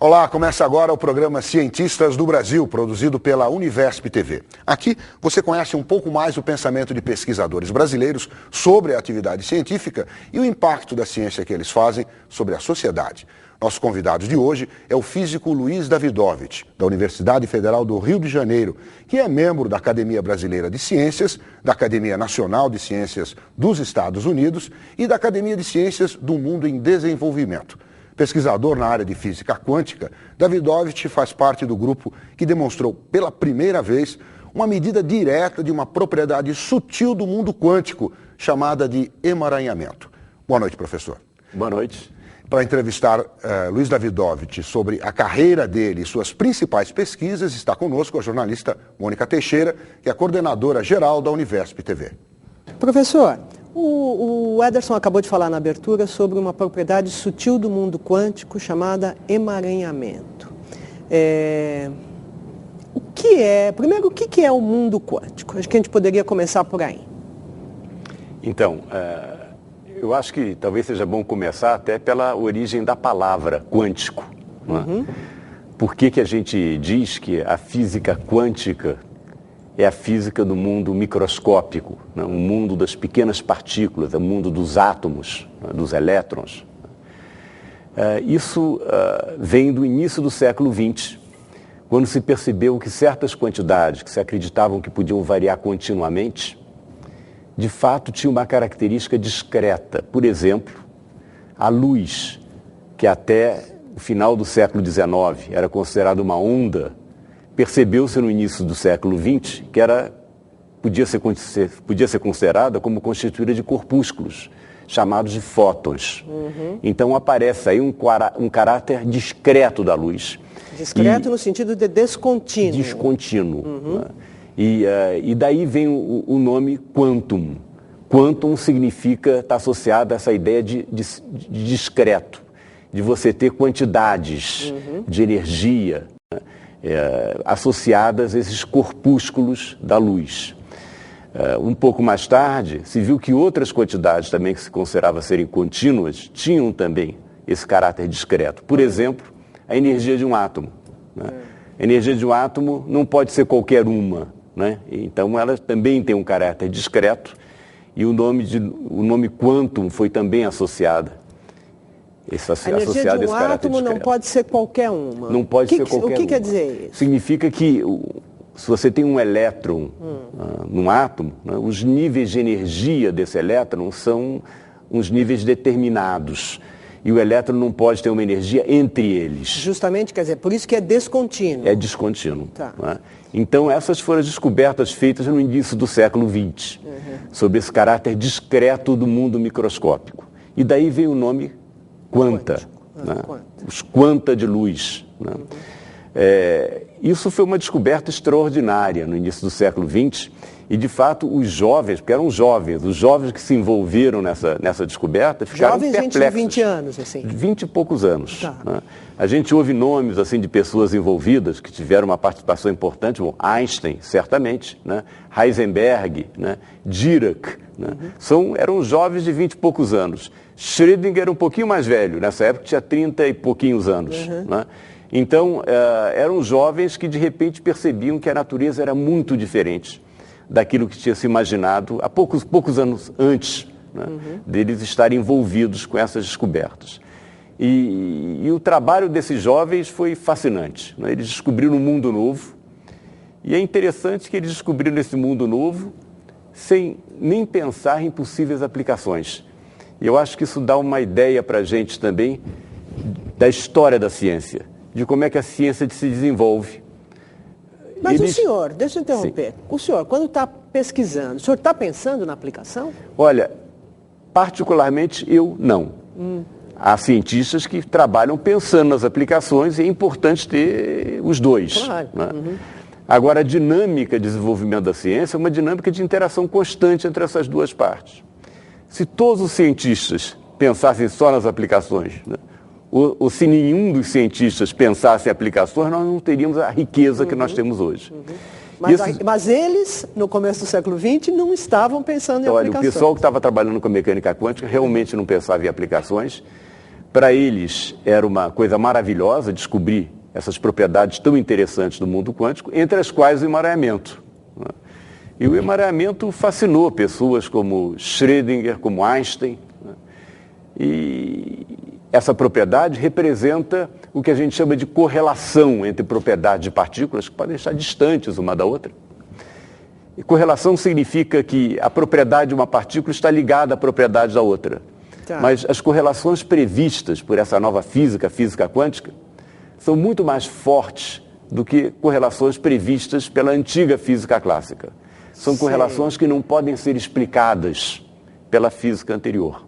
Olá, começa agora o programa Cientistas do Brasil, produzido pela Univesp TV. Aqui você conhece um pouco mais o pensamento de pesquisadores brasileiros sobre a atividade científica e o impacto da ciência que eles fazem sobre a sociedade. Nosso convidado de hoje é o físico Luiz Davidovich, da Universidade Federal do Rio de Janeiro, que é membro da Academia Brasileira de Ciências, da Academia Nacional de Ciências dos Estados Unidos e da Academia de Ciências do Mundo em Desenvolvimento. Pesquisador na área de física quântica, Davidovich faz parte do grupo que demonstrou pela primeira vez uma medida direta de uma propriedade sutil do mundo quântico, chamada de emaranhamento. Boa noite, professor. Boa noite. Para entrevistar Luiz Davidovich sobre a carreira dele e suas principais pesquisas, está conosco a jornalista Mônica Teixeira, que é a coordenadora geral da Univesp TV. Professor, o Ederson acabou de falar na abertura sobre uma propriedade sutil do mundo quântico chamada emaranhamento. Primeiro, o que é o mundo quântico? Acho que a gente poderia começar por aí. Então, eu acho que talvez seja bom começar até pela origem da palavra quântico. Não é? Por que a gente diz que a física quântica é a física do mundo microscópico, né? O mundo das pequenas partículas, o mundo dos átomos, né? Dos elétrons. Isso vem do início do século XX, quando se percebeu que certas quantidades que se acreditavam que podiam variar continuamente, de fato tinham uma característica discreta. Por exemplo, a luz, que até o final do século XIX era considerada uma onda, percebeu-se no início do século XX que podia ser considerada como constituída de corpúsculos, chamados de fótons. Então aparece aí um caráter discreto da luz. Discreto no sentido de descontínuo. Descontínuo. Né? E daí vem o nome quantum. Quantum significa, está associado a essa ideia de discreto, de você ter quantidades de energia, né? Associadas a esses corpúsculos da luz. Um pouco mais tarde, se viu que outras quantidades também que se considerava serem contínuas tinham também esse caráter discreto. Por exemplo, a energia de um átomo. Né? A energia de um átomo não pode ser qualquer uma, né? Então ela também tem um caráter discreto e o nome quantum foi também associado. A energia de um átomo não pode ser qualquer uma. Não pode ser qualquer uma. O que quer dizer isso? Significa que se você tem um elétron num átomo, né, os níveis de energia desse elétron são uns níveis determinados. E o elétron não pode ter uma energia entre eles. Justamente, quer dizer, por isso que é descontínuo. É descontínuo. Tá. Né? Então, essas foram as descobertas feitas no início do século XX, sobre esse caráter discreto do mundo microscópico. E daí veio o nome quanta, né? Os quanta de luz. Né? Isso foi uma descoberta extraordinária no início do século XX e, de fato, os jovens, porque eram jovens, os jovens que se envolveram nessa descoberta ficaram perplexos. Jovens, gente de 20 anos, assim? 20 e poucos anos. Tá. Né? A gente ouve nomes assim, de pessoas envolvidas que tiveram uma participação importante, bom, Einstein, certamente, né? Heisenberg, né? Dirac, né? Eram jovens de 20 e poucos anos. Schrödinger era um pouquinho mais velho, nessa época tinha 30 e pouquinhos anos. Né? Então, eram jovens que de repente percebiam que a natureza era muito diferente daquilo que tinha se imaginado há poucos anos antes, né? Deles estarem envolvidos com essas descobertas. E o trabalho desses jovens foi fascinante. Né? Eles descobriram um mundo novo e é interessante que eles descobriram esse mundo novo sem nem pensar em possíveis aplicações. E eu acho que isso dá uma ideia para a gente também da história da ciência, de como é que a ciência se desenvolve. Mas o senhor, deixa eu interromper, sim. O senhor, quando está pesquisando, o senhor está pensando na aplicação? Olha, particularmente eu não. Há cientistas que trabalham pensando nas aplicações e é importante ter os dois. Claro. Né? Agora, a dinâmica de desenvolvimento da ciência é uma dinâmica de interação constante entre essas duas partes. Se todos os cientistas pensassem só nas aplicações, né? ou se nenhum dos cientistas pensasse em aplicações, nós não teríamos a riqueza que nós temos hoje. Mas eles, no começo do século XX, não estavam pensando em aplicações. Olha, o pessoal que estava trabalhando com a mecânica quântica realmente não pensava em aplicações, Para eles era uma coisa maravilhosa descobrir essas propriedades tão interessantes do mundo quântico, entre as quais o emaranhamento. E o emaranhamento fascinou pessoas como Schrödinger, como Einstein. E essa propriedade representa o que a gente chama de correlação entre propriedades de partículas que podem estar distantes uma da outra. E correlação significa que a propriedade de uma partícula está ligada à propriedade da outra. Tá. Mas as correlações previstas por essa nova física, física quântica, são muito mais fortes do que correlações previstas pela antiga física clássica. São correlações que não podem ser explicadas pela física anterior.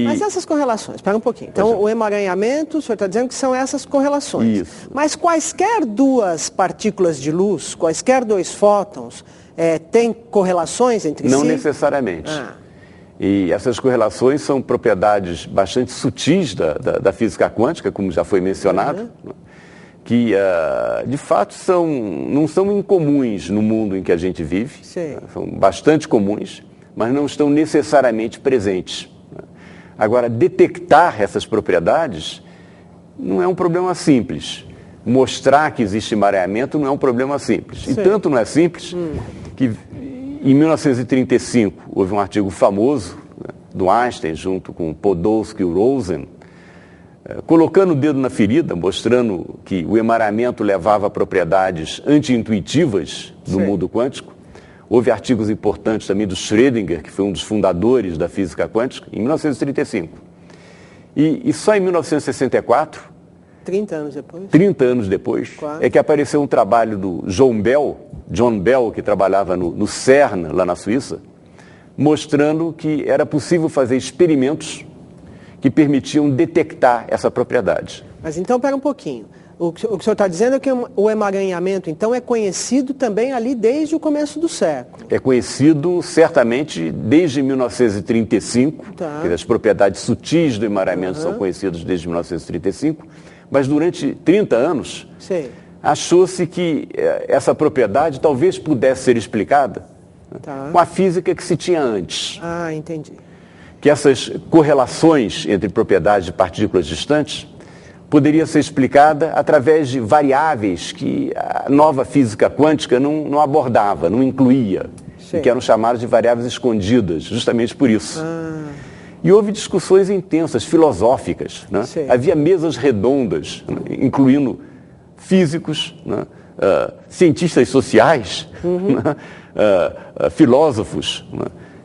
Mas essas correlações, espera um pouquinho. Então, o emaranhamento, o senhor está dizendo que são essas correlações. Isso. Mas quaisquer duas partículas de luz, quaisquer dois fótons, têm correlações entre si? Não necessariamente. E essas correlações são propriedades bastante sutis da física quântica, como já foi mencionado, que, de fato, não são incomuns no mundo em que a gente vive. São bastante comuns, mas não estão necessariamente presentes. Agora, detectar essas propriedades não é um problema simples. Mostrar que existe emaranhamento não é um problema simples. E tanto não é simples que, em 1935, houve um artigo famoso, do Einstein, junto com Podolsky e Rosen, colocando o dedo na ferida, mostrando que o emaranhamento levava a propriedades anti-intuitivas do mundo quântico. Houve artigos importantes também do Schrödinger, que foi um dos fundadores da física quântica, em 1935. E só em 1964, 30 anos depois, 30 anos depois, é que apareceu um trabalho do John Bell, que trabalhava no CERN, lá na Suíça, mostrando que era possível fazer experimentos que permitiam detectar essa propriedade. Mas então, pera um pouquinho. O que o senhor está dizendo é que o emaranhamento, então, é conhecido também ali desde o começo do século. É conhecido, certamente, desde 1935. Que as propriedades sutis do emaranhamento são conhecidas desde 1935. Mas durante 30 anos, achou-se que essa propriedade talvez pudesse ser explicada com a física que se tinha antes. Ah, entendi. Que essas correlações entre propriedades de partículas distantes poderia ser explicada através de variáveis que a nova física quântica não abordava, não incluía, e que eram chamadas de variáveis escondidas, justamente por isso. E houve discussões intensas, filosóficas. Havia mesas redondas, incluindo físicos, cientistas sociais, filósofos,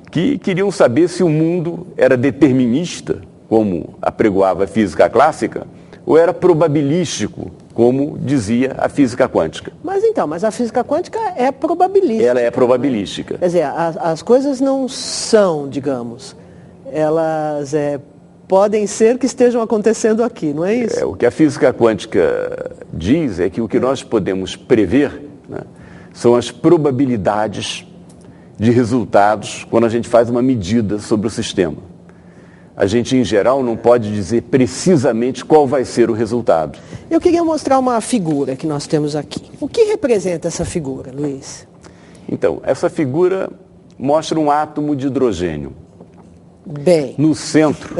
que queriam saber se o mundo era determinista, como apregoava a física clássica, ou era probabilístico, como dizia a física quântica. Mas a física quântica é probabilística. Ela é probabilística. Quer dizer, as coisas não são, digamos, elas podem ser que estejam acontecendo aqui, não é isso? O que a física quântica diz é que o que nós podemos prever são as probabilidades de resultados quando a gente faz uma medida sobre o sistema. A gente, em geral, não pode dizer precisamente qual vai ser o resultado. Eu queria mostrar uma figura que nós temos aqui. O que representa essa figura, Luiz? Então, essa figura mostra um átomo de hidrogênio. Bem. No centro,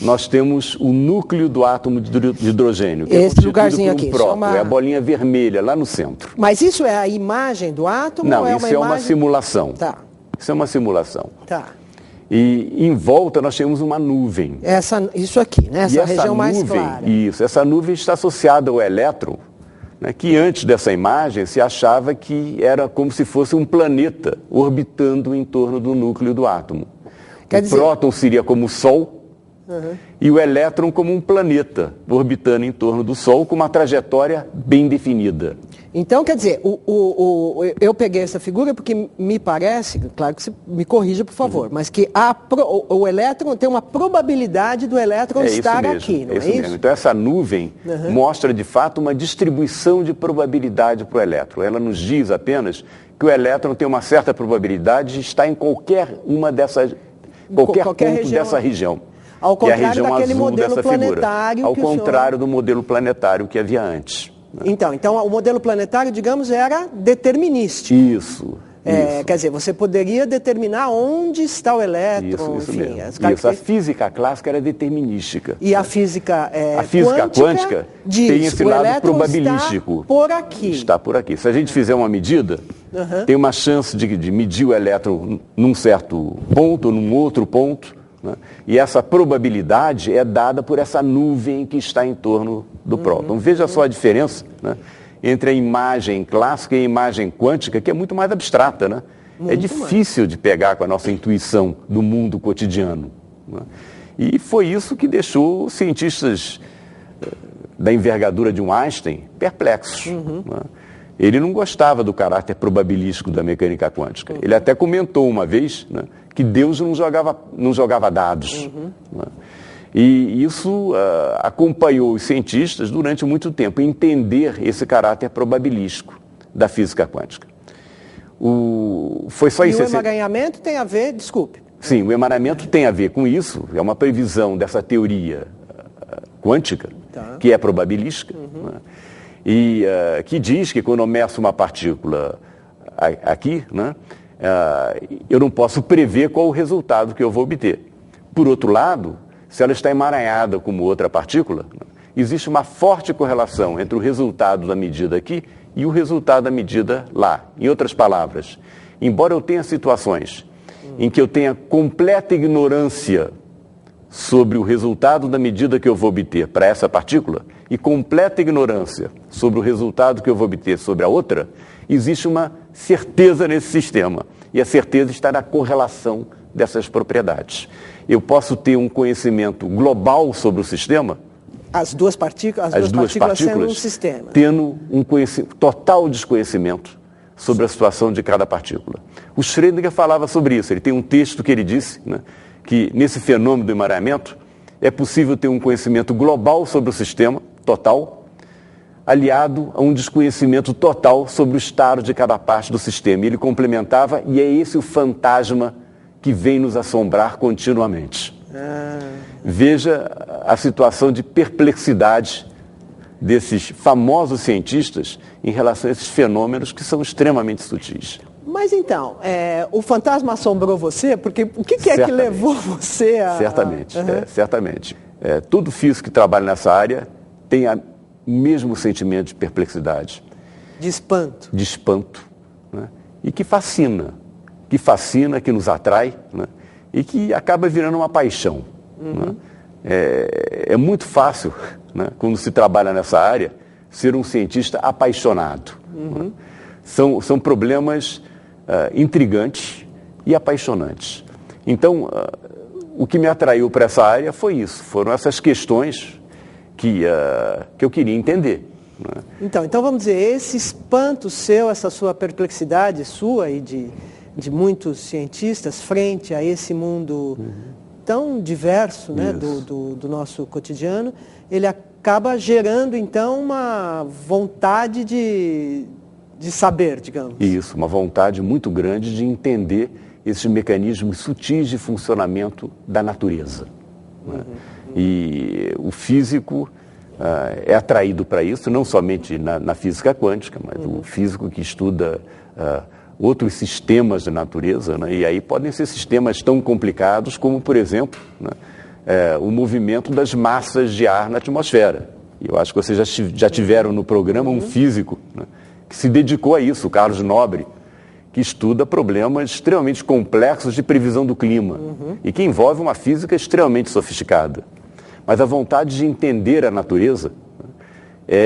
nós temos o núcleo do átomo de hidrogênio, que esse lugarzinho aqui, próton, é a bolinha vermelha lá no centro. Mas isso é a imagem do átomo? Não, ou isso é uma simulação. Isso é uma simulação. E em volta nós temos uma nuvem. Isso aqui, né? Essa região mais clara. Isso, essa nuvem está associada ao elétron, que antes dessa imagem se achava que era como se fosse um planeta orbitando em torno do núcleo do átomo. O próton seria como o Sol e o elétron como um planeta orbitando em torno do Sol com uma trajetória bem definida. Então, quer dizer, eu peguei essa figura porque me parece, claro que você me corrija, por favor, mas que o elétron tem uma probabilidade do elétron estar aqui, não é isso? Mesmo. Então, essa nuvem mostra, de fato, uma distribuição de probabilidade para o elétron. Ela nos diz apenas que o elétron tem uma certa probabilidade de estar em qualquer ponto dessa região. Ao contrário daquele modelo planetário. Ao contrário do modelo planetário que havia antes. Então o modelo planetário, digamos, era determinístico. Isso. Quer dizer, você poderia determinar onde está o elétron, isso enfim. mesmo. Isso, a física clássica era determinística. E a física quântica tem esse lado probabilístico. Está por aqui. Está por aqui. Se a gente fizer uma medida, tem uma chance de medir o elétron num certo ponto ou num outro ponto, né? E essa probabilidade é dada por essa nuvem que está em torno do próton. Veja só a diferença, né, entre a imagem clássica e a imagem quântica, que é muito mais abstrata, né? É difícil de pegar com a nossa intuição do mundo cotidiano, né? E foi isso que deixou os cientistas da envergadura de um Einstein perplexos, né? Ele não gostava do caráter probabilístico da mecânica quântica. Ele até comentou uma vez, né, que Deus não jogava dados, né? E isso acompanhou os cientistas durante muito tempo, entender esse caráter probabilístico da física quântica. Foi só isso. E o emaranhamento tem a ver, desculpe. Sim, o emaranhamento tem a ver com isso, é uma previsão dessa teoria quântica, que é probabilística, né? E que diz que quando eu meço uma partícula aqui, né, eu não posso prever qual o resultado que eu vou obter. Por outro lado, se ela está emaranhada como outra partícula, existe uma forte correlação entre o resultado da medida aqui e o resultado da medida lá. Em outras palavras, embora eu tenha situações em que eu tenha completa ignorância sobre o resultado da medida que eu vou obter para essa partícula e completa ignorância sobre o resultado que eu vou obter sobre a outra, existe uma certeza nesse sistema. E a certeza está na correlação dessas propriedades. Eu posso ter um conhecimento global sobre o sistema, as duas partículas sendo um sistema, tendo um total desconhecimento sobre a situação de cada partícula. O Schrödinger falava sobre isso. Ele tem um texto que ele disse, né, que nesse fenômeno do emaranhamento é possível ter um conhecimento global sobre o sistema, total, aliado a um desconhecimento total sobre o estado de cada parte do sistema. E ele complementava, e é esse o fantasma que vem nos assombrar continuamente. Veja a situação de perplexidade desses famosos cientistas em relação a esses fenômenos que são extremamente sutis. Mas então, o fantasma assombrou você? Porque o que é que levou você a... Certamente, certamente. Todo físico que trabalha nessa área tem o mesmo sentimento de perplexidade. De espanto. De espanto, né? E que fascina, que nos atrai, né? E que acaba virando uma paixão. Né? É muito fácil, né, quando se trabalha nessa área, ser um cientista apaixonado. Né? São problemas intrigantes e apaixonantes. Então, o que me atraiu para essa área foi isso, foram essas questões que eu queria entender. Né? Então vamos dizer, esse espanto seu, essa sua perplexidade sua e de muitos cientistas frente a esse mundo tão diverso, né, do nosso cotidiano, ele acaba gerando então uma vontade de saber, digamos. Isso, uma vontade muito grande de entender esses mecanismos sutis de funcionamento da natureza. Né? E o físico é atraído para isso, não somente na física quântica, mas o físico que estuda outros sistemas da natureza, né? E aí podem ser sistemas tão complicados como, por exemplo, né, o movimento das massas de ar na atmosfera. E eu acho que vocês já tiveram no programa um físico, né, que se dedicou a isso, o Carlos Nobre, que estuda problemas extremamente complexos de previsão do clima e que envolve uma física extremamente sofisticada. Mas a vontade de entender a natureza, né,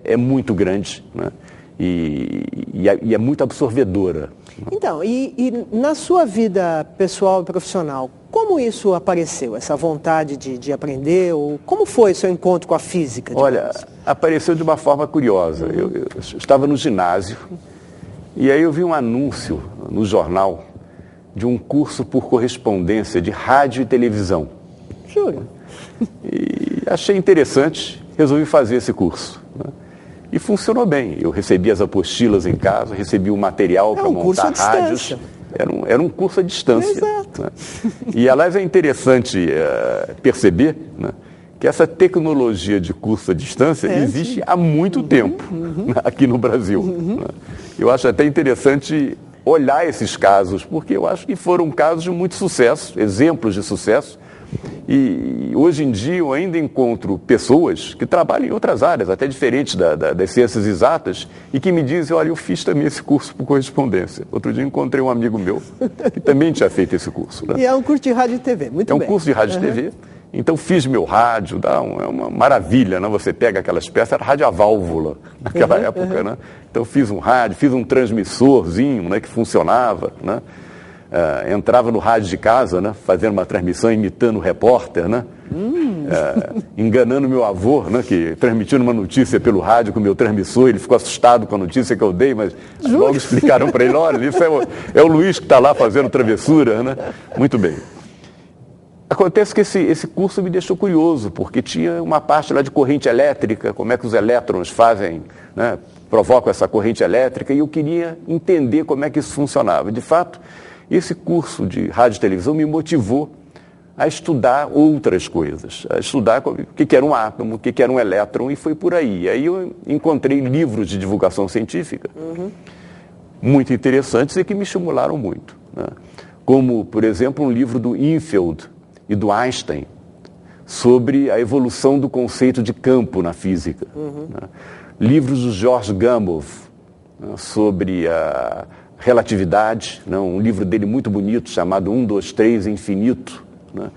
é muito grande, né? E é muito absorvedora. Então, e na sua vida pessoal e profissional, como isso apareceu, essa vontade de aprender? Ou como foi seu encontro com a física? Olha, apareceu de uma forma curiosa. Eu estava no ginásio e aí eu vi um anúncio no jornal de um curso por correspondência de rádio e televisão. Jura? E achei interessante, resolvi fazer esse curso, né? E funcionou bem. Eu recebi as apostilas em casa, recebi o material para montar rádios. Era um curso à distância. Exato. Né? E, aliás, é interessante perceber, né, que essa tecnologia de curso à distância existe há muito tempo aqui no Brasil. Né? Eu acho até interessante olhar esses casos, porque eu acho que foram casos de muito sucesso, exemplos de sucesso. E hoje em dia eu ainda encontro pessoas que trabalham em outras áreas, até diferentes das ciências exatas, e que me dizem, olha, eu fiz também esse curso por correspondência. Outro dia encontrei um amigo meu que também tinha feito esse curso. Né? E é um curso de rádio e TV, muito bem. É um curso de rádio e TV. Então fiz meu rádio, é uma maravilha, né? Você pega aquelas peças, era rádio a válvula naquela época, né? Então fiz um rádio, fiz um transmissorzinho, né, que funcionava, né? Entrava no rádio de casa, né, fazendo uma transmissão, imitando o repórter, né? Enganando meu avô, né, que transmitindo uma notícia pelo rádio com o meu transmissor, ele ficou assustado com a notícia que eu dei, mas logo explicaram para ele, olha, isso é o Luiz que está lá fazendo travessura, né? Muito bem. Acontece que esse curso me deixou curioso, porque tinha uma parte lá de corrente elétrica, como é que os elétrons fazem, né, provocam essa corrente elétrica, e eu queria entender como é que isso funcionava. De fato, esse curso de rádio e televisão me motivou a estudar outras coisas, a estudar o que era um átomo, o que era um elétron, e foi por aí. Aí eu encontrei livros de divulgação científica muito interessantes e que me estimularam muito, né? Como, por exemplo, um livro do Infield e do Einstein sobre a evolução do conceito de campo na física. Né? Livros do George Gamow, né, sobre a relatividade, né? Um livro dele muito bonito chamado 1, 2, 3, Infinito. Né?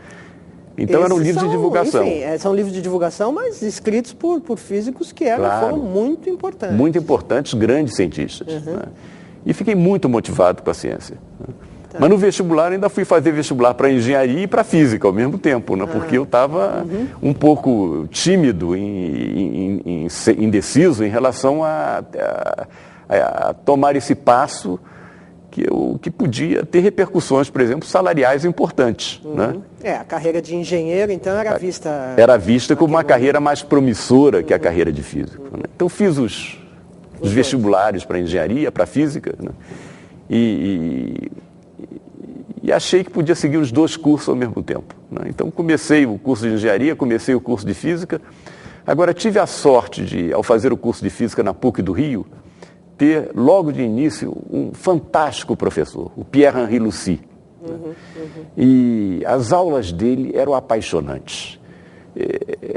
Então eram livros de divulgação. Enfim, são livros de divulgação, mas escritos por físicos que foram muito importantes. Muito importantes, grandes cientistas. Né? E fiquei muito motivado com a ciência. Né? Mas no vestibular ainda fui fazer vestibular para engenharia e para física ao mesmo tempo, né? Porque eu estava um pouco tímido, indeciso em relação a tomar esse passo que podia ter repercussões, por exemplo, salariais importantes. Né? A carreira de engenheiro, então, era vista... Era vista como uma carreira mais promissora que a carreira de físico. Né? Então fiz os vestibulares para engenharia, para física, né? E achei que podia seguir os dois cursos ao mesmo tempo. Né? Então comecei o curso de engenharia, comecei o curso de física. Agora tive a sorte de, ao fazer o curso de física na PUC do Rio, ter logo de início um fantástico professor, o Pierre-Henri Lucy. E as aulas dele eram apaixonantes.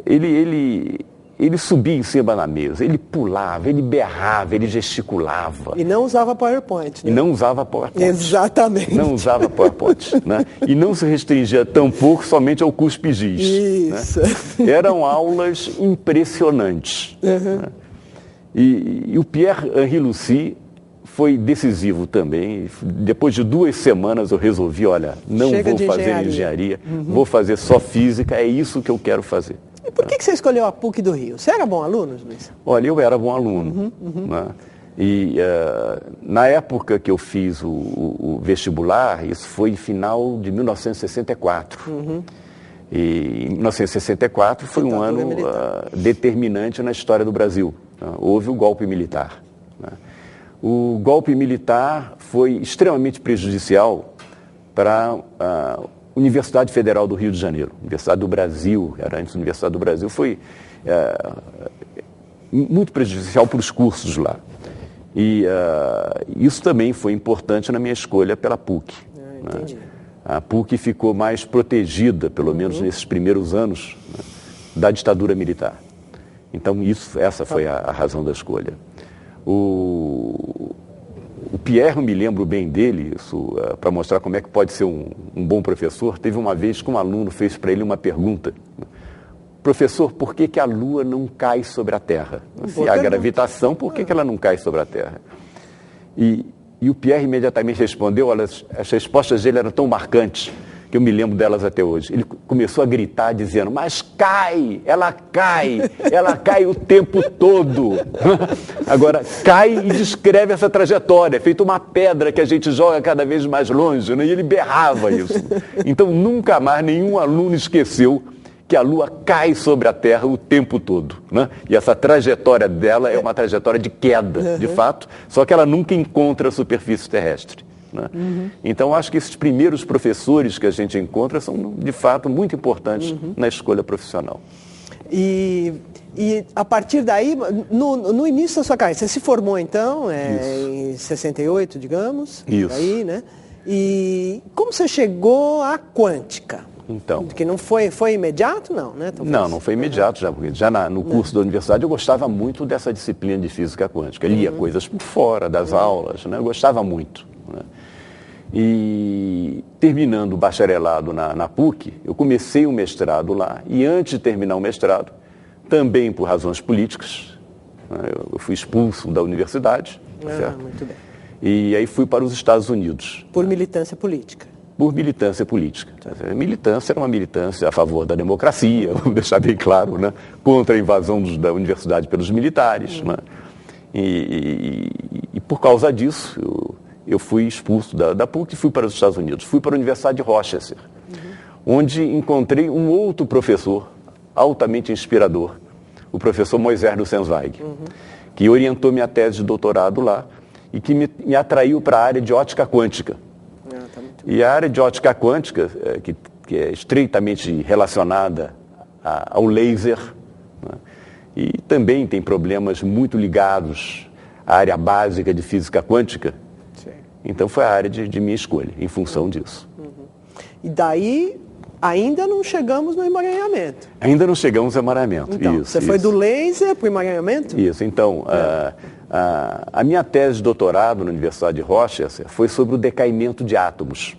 Ele subia em cima da mesa, ele pulava, ele berrava, ele gesticulava. E não usava PowerPoint, né? E não usava PowerPoint. Exatamente. Não usava PowerPoint. Né? E não se restringia tampouco somente ao cuspe-giz. Isso. Né? Eram aulas impressionantes. Né? E o Pierre-Henri Lucy foi decisivo também. Depois de 2 semanas eu resolvi, olha, não vou fazer engenharia, vou fazer só física, é isso que eu quero fazer. E por que você escolheu a PUC do Rio? Você era bom aluno, Luiz? Olha, eu era bom aluno. Né? E na época que eu fiz o vestibular, isso foi em final de 1964. E em 1964 foi um ano determinante na história do Brasil. Houve o golpe militar. Né? O golpe militar foi extremamente prejudicial para a Universidade Federal do Rio de Janeiro. Universidade do Brasil, era antes da Universidade do Brasil, foi muito prejudicial para os cursos lá. E isso também foi importante na minha escolha pela PUC. Entendi. Né? A PUC ficou mais protegida, pelo menos nesses primeiros anos, né, da ditadura militar. Então, essa foi a razão da escolha. O Pierre, eu me lembro bem dele, isso para mostrar como é que pode ser um bom professor. Teve uma vez que um aluno fez para ele uma pergunta. Professor, por que a Lua não cai sobre a Terra? Se há gravitação, por que ela não cai sobre a Terra? E o Pierre imediatamente respondeu, olha, as respostas dele eram tão marcantes, que eu me lembro delas até hoje. Ele começou a gritar dizendo, mas ela cai o tempo todo. Agora, cai e descreve essa trajetória, é feito uma pedra que a gente joga cada vez mais longe, né? E ele berrava isso. Então, nunca mais nenhum aluno esqueceu que a Lua cai sobre a Terra o tempo todo. Né? E essa trajetória dela é uma trajetória de queda, de fato, só que ela nunca encontra a superfície terrestre. Né? Então, acho que esses primeiros professores que a gente encontra são, de fato, muito importantes na escolha profissional. E a partir daí, no início da sua carreira, você se formou então, em 68, digamos. Isso. Aí, né? E como você chegou à quântica? Então. Porque não foi imediato, não, né? Não foi imediato, porque já no curso da universidade eu gostava muito dessa disciplina de física quântica. Eu lia coisas por fora das aulas, né? Eu gostava muito. Né? E terminando o bacharelado na PUC, eu comecei o mestrado lá. E antes de terminar o mestrado, também por razões políticas, né? Eu fui expulso da universidade. Certo? Muito bem. E aí fui para os Estados Unidos. Por militância política. Por militância política. A militância era uma militância a favor da democracia, vamos deixar bem claro, né? Contra a invasão da universidade pelos militares. Né? E por causa disso, eu fui expulso da PUC e fui para os Estados Unidos. Fui para a Universidade de Rochester, onde encontrei um outro professor altamente inspirador, o professor Moisés Nussensweig, que orientou minha tese de doutorado lá e que me atraiu para a área de ótica quântica. E a área de ótica quântica, que é estreitamente relacionada ao laser, né? E também tem problemas muito ligados à área básica de física quântica. Sim. Então foi a área de minha escolha, em função disso. E daí ainda não chegamos no emaranhamento. Ainda não chegamos ao emaranhamento. Então, você foi do laser para o emaranhamento? Isso, então, a minha tese de doutorado na Universidade de Rochester foi sobre o decaimento de átomos.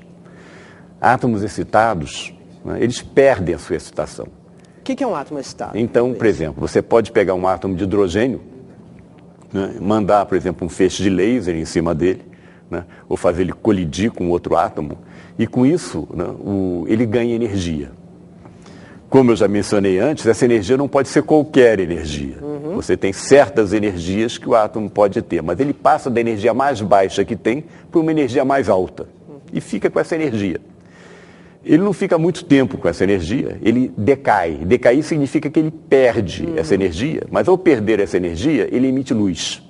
Átomos excitados, né, eles perdem a sua excitação. O que é um átomo excitado? Então, por exemplo, você pode pegar um átomo de hidrogênio, né, mandar, por exemplo, um feixe de laser em cima dele, né, ou fazer ele colidir com outro átomo, e com isso, né, ele ganha energia. Como eu já mencionei antes, essa energia não pode ser qualquer energia. Você tem certas energias que o átomo pode ter, mas ele passa da energia mais baixa que tem para uma energia mais alta e fica com essa energia. Ele não fica muito tempo com essa energia, ele decai. Decair significa que ele perde essa energia, mas ao perder essa energia, ele emite luz.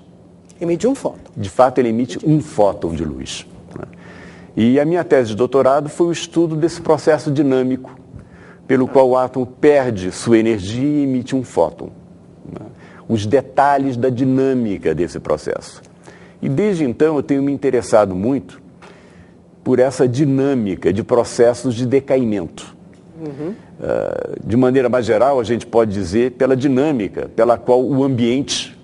Emite um fóton. De fato, ele emite um fóton de luz. E a minha tese de doutorado foi o estudo desse processo dinâmico, pelo qual o átomo perde sua energia e emite um fóton. Os detalhes da dinâmica desse processo. E desde então eu tenho me interessado muito por essa dinâmica de processos de decaimento. De maneira mais geral, a gente pode dizer pela dinâmica pela qual o ambiente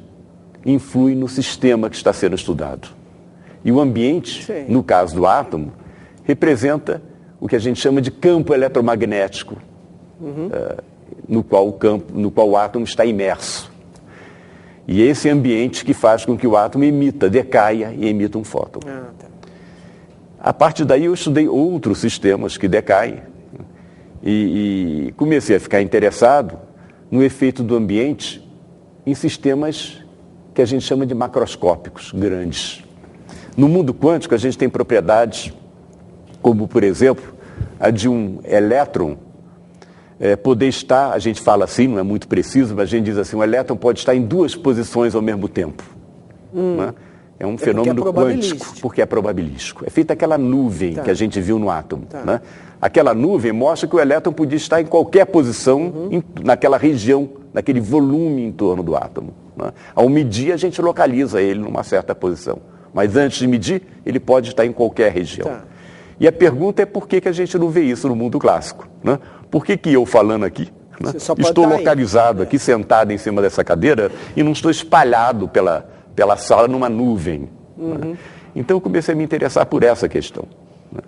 influi no sistema que está sendo estudado. E o ambiente, sim, no caso do átomo, representa o que a gente chama de campo eletromagnético, no qual o átomo está imerso. E é esse ambiente que faz com que o átomo decaia e emita um fóton. A partir daí eu estudei outros sistemas que decaem e comecei a ficar interessado no efeito do ambiente em sistemas que a gente chama de macroscópicos, grandes. No mundo quântico a gente tem propriedades como, por exemplo, a de um elétron poder estar, a gente fala assim, não é muito preciso, mas a gente diz assim, um elétron pode estar em duas posições ao mesmo tempo. Né? É um fenômeno quântico, porque é probabilístico. É feita aquela nuvem que a gente viu no átomo. Né? Aquela nuvem mostra que o elétron podia estar em qualquer posição, naquela região, naquele volume em torno do átomo. Né? Ao medir, a gente localiza ele numa certa posição. Mas antes de medir, ele pode estar em qualquer região. E a pergunta é por que a gente não vê isso no mundo clássico? Né? Por que eu falando aqui, né, estou localizado aqui, sentado em cima dessa cadeira, e não estou espalhado pela sala numa nuvem? Né? Então eu comecei a me interessar por essa questão. Né?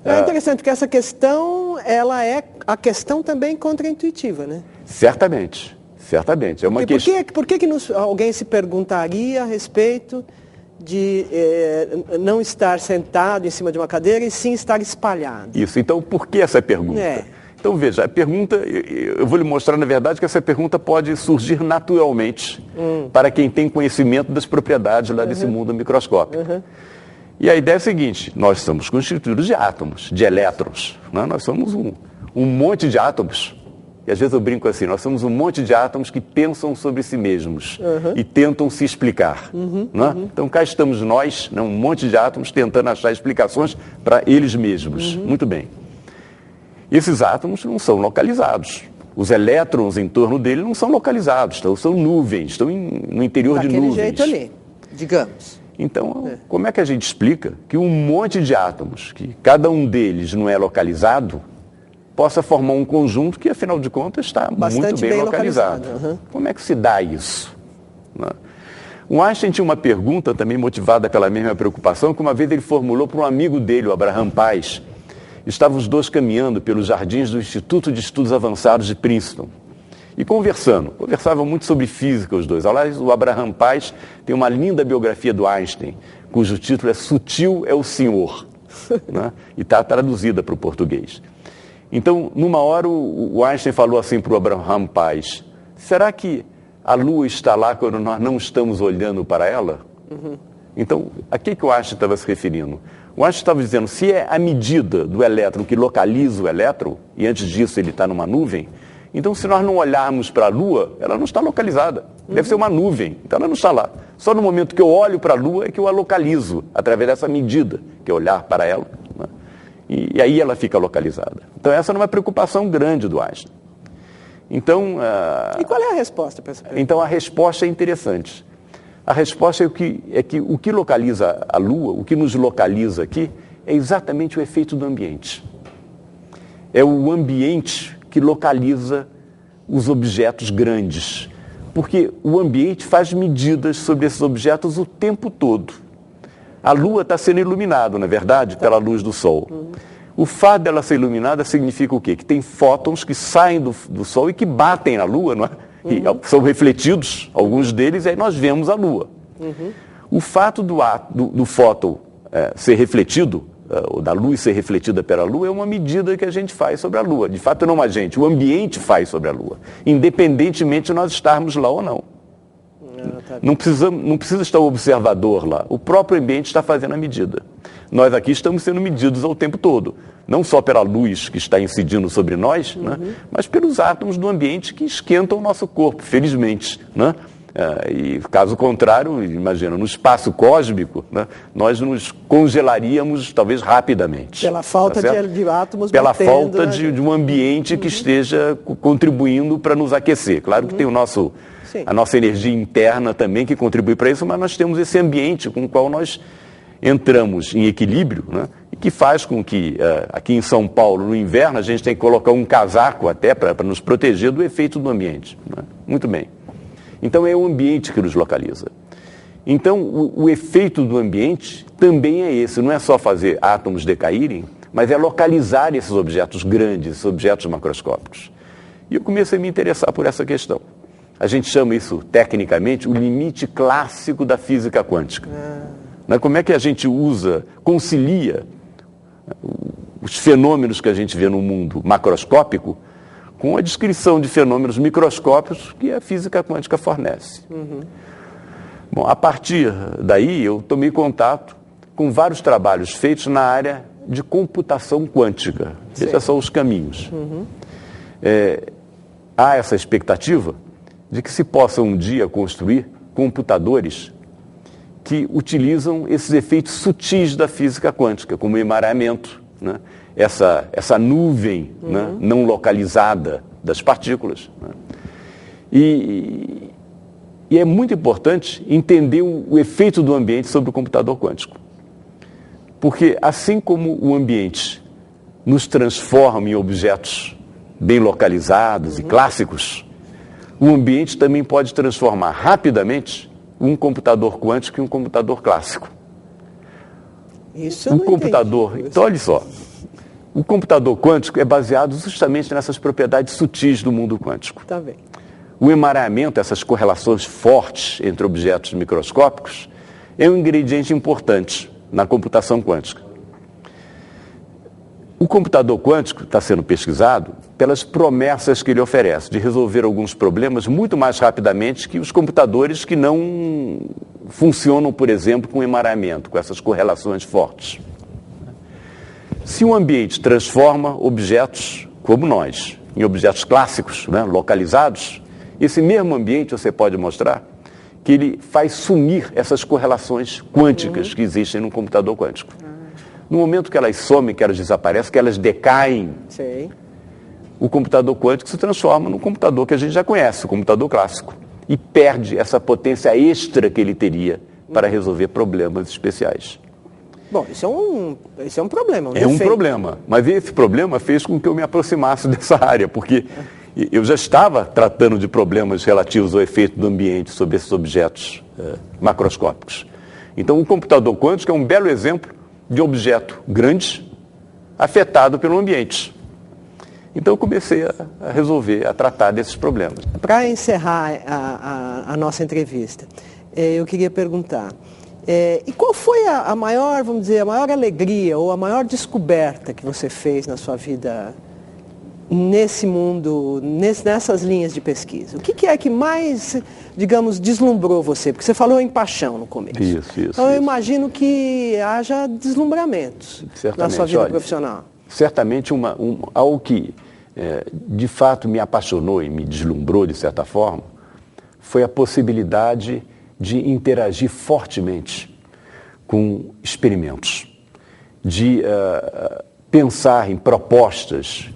É interessante, porque essa questão, ela é a questão também contraintuitiva, né? Certamente, certamente. É uma questão... Por que alguém se perguntaria a respeito de não estar sentado em cima de uma cadeira e sim estar espalhado? Isso, então por que essa pergunta? Então veja, a pergunta, eu vou lhe mostrar na verdade que essa pergunta pode surgir naturalmente para quem tem conhecimento das propriedades lá desse mundo microscópico. E a ideia é a seguinte, nós somos constituídos de átomos, de elétrons, né? Nós somos um monte de átomos. E às vezes eu brinco assim, nós somos um monte de átomos que pensam sobre si mesmos e tentam se explicar. Né? Então cá estamos nós, né, um monte de átomos tentando achar explicações para eles mesmos. Muito bem. Esses átomos não são localizados. Os elétrons em torno dele não são localizados, são nuvens, estão no interior de nuvens. Daquele jeito ali, digamos. Então, como é que a gente explica que um monte de átomos, que cada um deles não é localizado, possa formar um conjunto que, afinal de contas, está muito bem localizado? Uhum. Como é que se dá isso? O Einstein tinha uma pergunta também motivada pela mesma preocupação, que uma vez ele formulou para um amigo dele, o Abraham Pais. Estavam os dois caminhando pelos jardins do Instituto de Estudos Avançados de Princeton e conversavam muito sobre física os dois. Aliás, o Abraham Pais tem uma linda biografia do Einstein, cujo título é Sutil é o Senhor, né? E está traduzida para o português. Então, numa hora, o Einstein falou assim para o Abraham Pais: será que a Lua está lá quando nós não estamos olhando para ela? Uhum. Então, a que o Einstein estava se referindo? O Einstein estava dizendo, se é a medida do elétron que localiza o elétron, e antes disso ele está numa nuvem, então se nós não olharmos para a Lua, ela não está localizada. Deve ser uma nuvem, então ela não está lá. Só no momento que eu olho para a Lua é que eu a localizo, através dessa medida, que é olhar para ela, né? E aí ela fica localizada. Então essa era uma preocupação grande do Einstein. Então, e qual é a resposta para essa pergunta? Então a resposta é interessante. A resposta é que o que localiza a Lua, o que nos localiza aqui, é exatamente o efeito do ambiente. É o ambiente que localiza os objetos grandes. Porque o ambiente faz medidas sobre esses objetos o tempo todo. A Lua está sendo iluminada, na verdade, pela luz do Sol. O fato dela ser iluminada significa o quê? Que tem fótons que saem do Sol e que batem na Lua, não é? E são refletidos, alguns deles, e aí nós vemos a Lua. O fato do fóton ser refletido, ou da luz ser refletida pela Lua, é uma medida que a gente faz sobre a Lua. De fato, não a gente, o ambiente faz sobre a Lua, independentemente de nós estarmos lá ou não. Não precisa estar o observador lá, o próprio ambiente está fazendo a medida. Nós aqui estamos sendo medidos ao tempo todo, não só pela luz que está incidindo sobre nós, né, mas pelos átomos do ambiente que esquentam o nosso corpo, felizmente, né? E caso contrário, imagina, no espaço cósmico, né, nós nos congelaríamos talvez rapidamente. Pela falta de átomos pela batendo, falta de um ambiente que esteja contribuindo para nos aquecer. Claro que tem a nossa energia interna também que contribui para isso, mas nós temos esse ambiente com o qual nós entramos em equilíbrio, né, e que faz com que aqui em São Paulo, no inverno, a gente tem que colocar um casaco até para nos proteger do efeito do ambiente. Né? Muito bem. Então é o ambiente que nos localiza. Então o efeito do ambiente também é esse, não é só fazer átomos decaírem, mas é localizar esses objetos grandes, esses objetos macroscópicos. E eu comecei a me interessar por essa questão. A gente chama isso, tecnicamente, o limite clássico da física quântica. Como é que a gente concilia os fenômenos que a gente vê no mundo macroscópico com a descrição de fenômenos microscópicos que a física quântica fornece. Bom, a partir daí eu tomei contato com vários trabalhos feitos na área de computação quântica. Veja só os caminhos. Há essa expectativa de que se possa um dia construir computadores que utilizam esses efeitos sutis da física quântica, como o emaranhamento, né? Essa nuvem, né, não localizada das partículas. Né? E é muito importante entender o efeito do ambiente sobre o computador quântico. Porque assim como o ambiente nos transforma em objetos bem localizados e clássicos, o ambiente também pode transformar rapidamente um computador quântico em um computador clássico. Isso eu não computador. Então, olha só. O computador quântico é baseado justamente nessas propriedades sutis do mundo quântico. Tá bem. O emaranhamento, essas correlações fortes entre objetos microscópicos, é um ingrediente importante na computação quântica. O computador quântico está sendo pesquisado pelas promessas que ele oferece de resolver alguns problemas muito mais rapidamente que os computadores que não funcionam, por exemplo, com emaranhamento, com essas correlações fortes. Se o ambiente transforma objetos como nós em objetos clássicos, né, localizados, esse mesmo ambiente você pode mostrar que ele faz sumir essas correlações quânticas que existem no computador quântico. No momento que elas somem, que elas desaparecem, que elas decaem, o computador quântico se transforma num computador que a gente já conhece, o computador clássico, e perde essa potência extra que ele teria para resolver problemas especiais. Bom, isso é um problema, É um problema, mas esse problema fez com que eu me aproximasse dessa área, porque eu já estava tratando de problemas relativos ao efeito do ambiente sobre esses objetos macroscópicos. Então, o computador quântico é um belo exemplo de objeto grande afetado pelo ambiente. Então, eu comecei a resolver, a tratar desses problemas. Para encerrar a nossa entrevista, eu queria perguntar, e qual foi a maior, vamos dizer, a maior alegria ou a maior descoberta que você fez na sua vida nesse mundo, nessas linhas de pesquisa? O que é que mais, digamos, deslumbrou você? Porque você falou em paixão no começo. Isso. Então eu imagino que haja deslumbramentos na sua vida profissional. Certamente algo que de fato me apaixonou e me deslumbrou de certa forma foi a possibilidade de interagir fortemente com experimentos, de pensar em propostas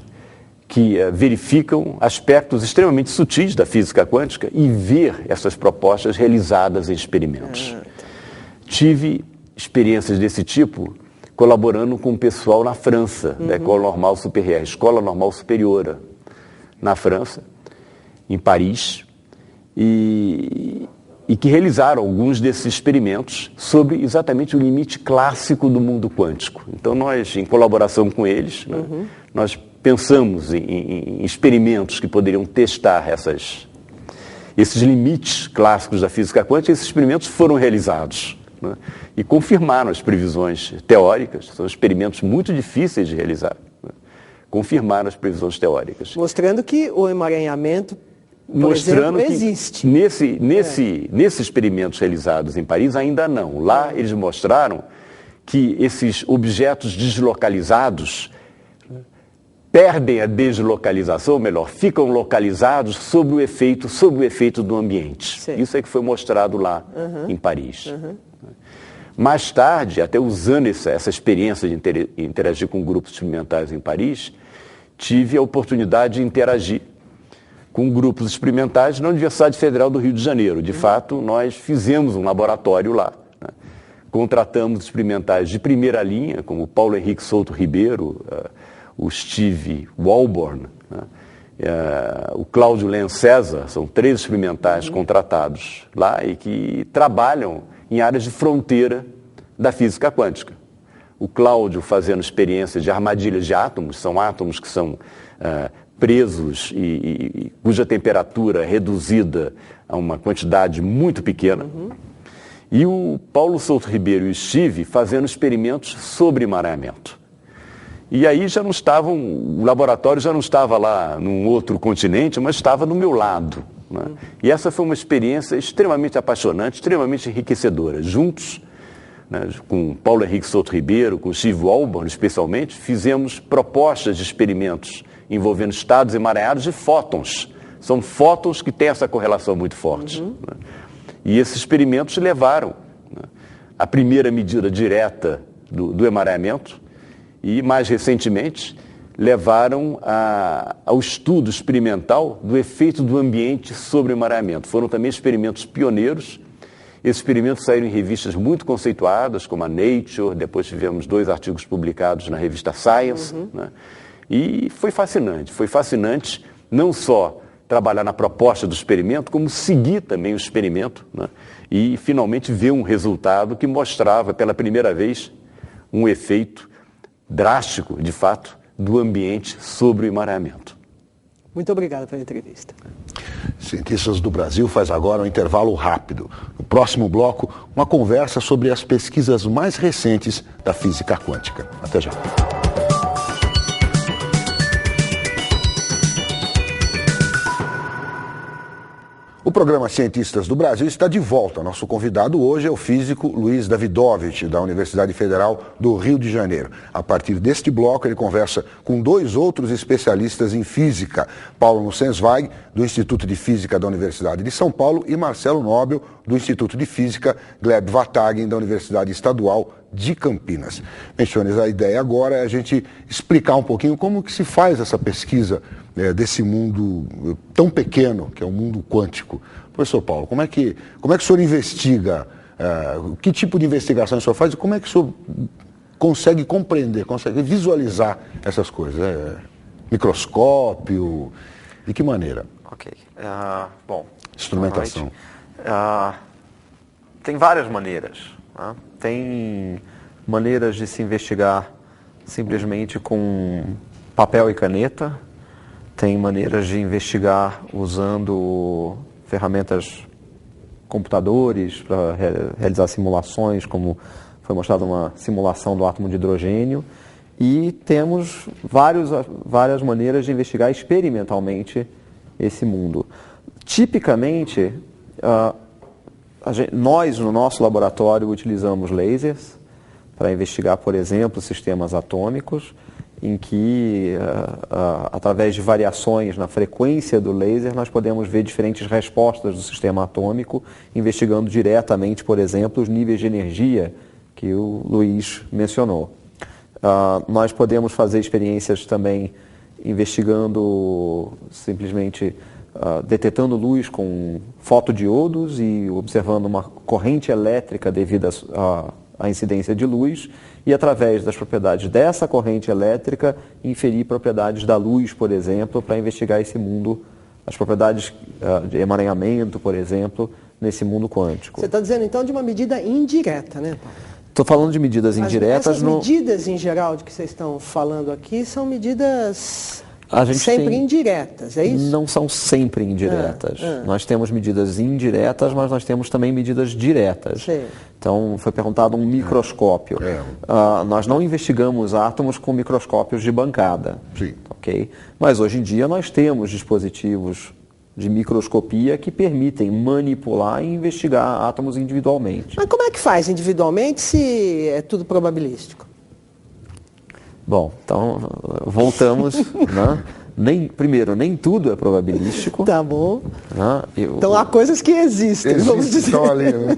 que verificam aspectos extremamente sutis da física quântica e ver essas propostas realizadas em experimentos. Tive experiências desse tipo colaborando com o pessoal na França, da École Normale Supérieure, Escola Normal Superior, na França, em Paris, e que realizaram alguns desses experimentos sobre exatamente o limite clássico do mundo quântico. Então, nós, em colaboração com eles, nós pensamos em experimentos que poderiam testar esses limites clássicos da física quântica. Esses experimentos foram realizados e confirmaram as previsões teóricas. São experimentos muito difíceis de realizar. Confirmaram as previsões teóricas. Mostrando que o emaranhamento, por exemplo, existe. Nesses experimentos realizados em Paris, ainda não. Lá eles mostraram que esses objetos deslocalizados perdem a deslocalização, ou melhor, ficam localizados sob o efeito do ambiente. Sim. Isso é que foi mostrado lá em Paris. Mais tarde, até usando essa experiência de interagir com grupos experimentais em Paris, tive a oportunidade de interagir com grupos experimentais na Universidade Federal do Rio de Janeiro. De fato, nós fizemos um laboratório lá. Contratamos experimentais de primeira linha, como o Paulo Henrique Souto Ribeiro, o Steve Walborn, o Cláudio Len César. São 3 experimentais contratados lá e que trabalham em áreas de fronteira da física quântica. O Cláudio fazendo experiência de armadilhas de átomos, são átomos que são presos e cuja temperatura é reduzida a uma quantidade muito pequena. E o Paulo Souto Ribeiro e o Steve fazendo experimentos sobre emaranhamento. E aí o laboratório já não estava lá num outro continente, mas estava no meu lado. E essa foi uma experiência extremamente apaixonante, extremamente enriquecedora. Juntos, com Paulo Henrique Souto Ribeiro, com Steve Walborn especialmente, fizemos propostas de experimentos envolvendo estados emaranhados de fótons. São fótons que têm essa correlação muito forte. E esses experimentos levaram à primeira medida direta do emaranhamento e, mais recentemente, levaram ao estudo experimental do efeito do ambiente sobre o emaranhamento. Foram também experimentos pioneiros. Esses experimentos saíram em revistas muito conceituadas, como a Nature, depois tivemos 2 artigos publicados na revista Science. E foi fascinante não só trabalhar na proposta do experimento, como seguir também o experimento, e finalmente ver um resultado que mostrava pela primeira vez um efeito drástico, de fato, do ambiente sobre o emaranhamento. Muito obrigado pela entrevista. Cientistas do Brasil faz agora um intervalo rápido. No próximo bloco, uma conversa sobre as pesquisas mais recentes da física quântica. Até já. O programa Cientistas do Brasil está de volta. Nosso convidado hoje é o físico Luiz Davidovich, da Universidade Federal do Rio de Janeiro. A partir deste bloco, ele conversa com 2 outros especialistas em física, Paulo Nussensweig, do Instituto de Física da Universidade de São Paulo, e Marcelo Nobel, do Instituto de Física Gleb Vatagen, da Universidade Estadual de Campinas. Bem, senhores, a ideia agora é a gente explicar um pouquinho como que se faz essa pesquisa desse mundo tão pequeno, que é o mundo quântico. Professor Paulo, como é que o senhor investiga, que tipo de investigação o senhor faz e como é que o senhor consegue compreender, consegue visualizar essas coisas? Microscópio, de que maneira? Ok. Bom, instrumentação. Tem várias maneiras. Né? Tem maneiras de se investigar simplesmente com papel e caneta. Tem maneiras de investigar usando ferramentas, computadores para realizar simulações, como foi mostrada uma simulação do átomo de hidrogênio. E temos várias maneiras de investigar experimentalmente esse mundo. Tipicamente, nós no nosso laboratório utilizamos lasers para investigar, por exemplo, sistemas atômicos, em que, através de variações na frequência do laser, nós podemos ver diferentes respostas do sistema atômico, investigando diretamente, por exemplo, os níveis de energia que o Luiz mencionou. Nós podemos fazer experiências também investigando, simplesmente detetando luz com fotodiodos e observando uma corrente elétrica devido à incidência de luz e, através das propriedades dessa corrente elétrica, inferir propriedades da luz, por exemplo, para investigar esse mundo, as propriedades de emaranhamento, por exemplo, nesse mundo quântico. Você está dizendo, então, de uma medida indireta, né, Paulo? Estou falando de medidas indiretas. Essas medidas, em geral, de que vocês estão falando aqui, são medidas sempre indiretas, é isso? Não são sempre indiretas. Nós temos medidas indiretas, mas nós temos também medidas diretas. Sim. Então, foi perguntado um microscópio. Nós não investigamos átomos com microscópios de bancada. Sim. Okay? Mas, hoje em dia, nós temos dispositivos de microscopia que permitem manipular e investigar átomos individualmente. Mas como é que faz individualmente se é tudo probabilístico? Bom, então voltamos, né? Primeiro, nem tudo é probabilístico. Tá bom. Né? Então há coisas que existem, vamos dizer. Ali, né?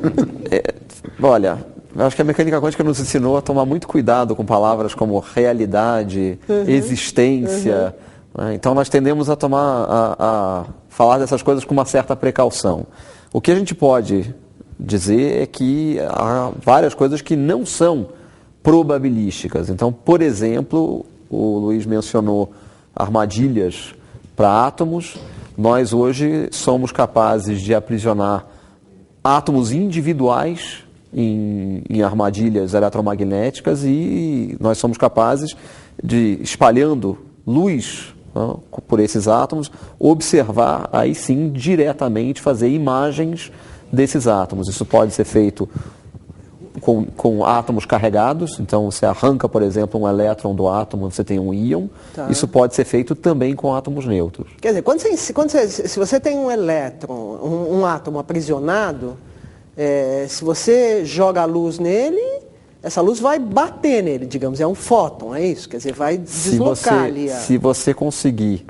Olha, acho que a mecânica quântica nos ensinou a tomar muito cuidado com palavras como realidade, existência. Né? Então nós tendemos a falar dessas coisas com uma certa precaução. O que a gente pode dizer é que há várias coisas que não são probabilísticas. Então, por exemplo, o Luiz mencionou armadilhas para átomos. Nós hoje somos capazes de aprisionar átomos individuais em armadilhas eletromagnéticas e nós somos capazes de, espalhando luz por esses átomos, observar, aí sim, diretamente, fazer imagens desses átomos. Isso pode ser feito com átomos carregados. Então, você arranca, por exemplo, um elétron do átomo, você tem um íon. Tá. Isso pode ser feito também com átomos neutros. Quer dizer, se você tem um elétron, um átomo aprisionado, se você joga a luz nele, essa luz vai bater nele, digamos, é um fóton, é isso? Quer dizer, vai deslocar ali. Se você conseguir,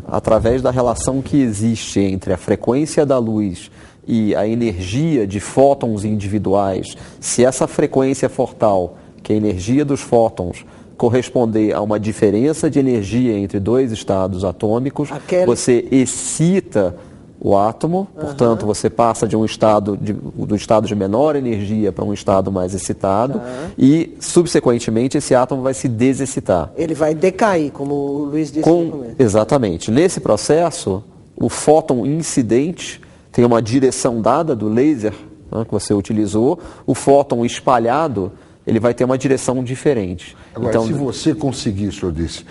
através da relação que existe entre a frequência da luz e a energia de fótons individuais, se essa frequência for tal que a energia dos fótons corresponder a uma diferença de energia entre dois estados atômicos, você excita o átomo, portanto você passa de um estado do estado de menor energia para um estado mais excitado e subsequentemente esse átomo vai se desexcitar. Ele vai decair, como o Luiz disse no começo. Exatamente. Nesse processo, o fóton incidente tem uma direção dada do laser que você utilizou, o fóton espalhado ele vai ter uma direção diferente. Agora, então, se você conseguir, o senhor disse,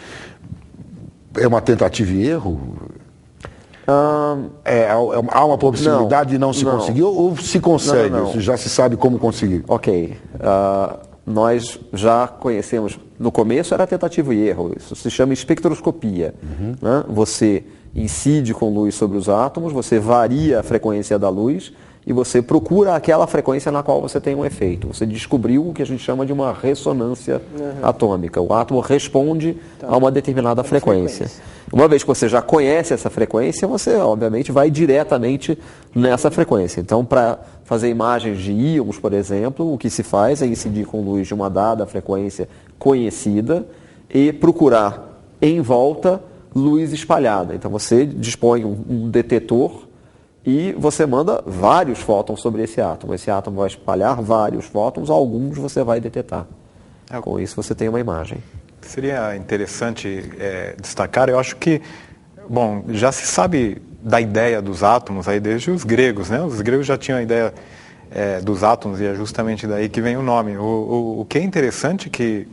é uma tentativa e erro? Há uma possibilidade de não se conseguir ou se consegue? Não. Já se sabe como conseguir? Ok. Nós já conhecemos, no começo era tentativa e erro, isso se chama espectroscopia. Né? Você incide com luz sobre os átomos, você varia a frequência da luz e você procura aquela frequência na qual você tem um efeito. Você descobriu o que a gente chama de uma ressonância atômica. O átomo responde a uma determinada frequência. Uma vez que você já conhece essa frequência, você, obviamente, vai diretamente nessa frequência. Então, para fazer imagens de íons, por exemplo, o que se faz é incidir com luz de uma dada frequência conhecida e procurar em volta luz espalhada. Então, você dispõe um detetor e você manda vários fótons sobre esse átomo. Esse átomo vai espalhar vários fótons, alguns você vai detectar. Com isso, você tem uma imagem. Seria interessante destacar, eu acho que, bom, já se sabe da ideia dos átomos aí desde os gregos, né? Os gregos já tinham a ideia dos átomos e é justamente daí que vem o nome. O que é interessante é que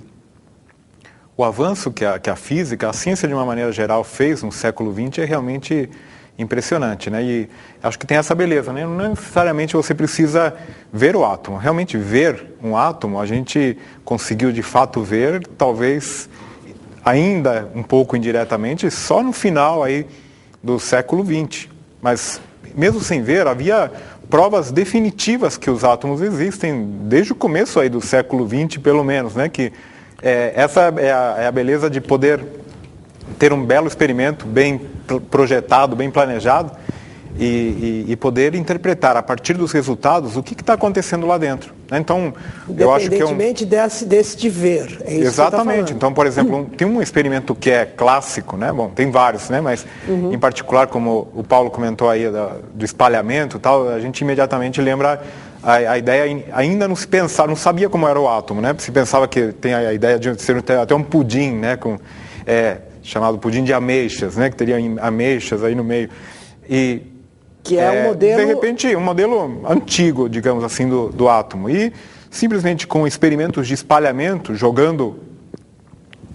o avanço que a física, a ciência de uma maneira geral fez no século XX é realmente impressionante, né? E acho que tem essa beleza, né? Não necessariamente você precisa ver o átomo. Realmente ver um átomo, a gente conseguiu de fato ver, talvez ainda um pouco indiretamente, só no final aí do século XX. Mas mesmo sem ver, havia provas definitivas que os átomos existem desde o começo aí do século XX, pelo menos, né? Que essa é a beleza de poder ter um belo experimento bem projetado, bem planejado e poder interpretar a partir dos resultados o que está acontecendo lá dentro. Então, eu acho que independentemente desse de ver. É isso. Exatamente. Que então, por exemplo, tem um experimento que é clássico, né? Bom, tem vários, né? Mas em particular, como o Paulo comentou aí do espalhamento, e tal, a gente imediatamente lembra a ideia. Ainda não se pensava, não sabia como era o átomo, né? Se pensava que tem a ideia de ser até um pudim, né? Chamado pudim de ameixas, né? Que teria ameixas aí no meio. Que é um modelo... De repente, um modelo antigo, digamos assim, do átomo. E simplesmente com experimentos de espalhamento, jogando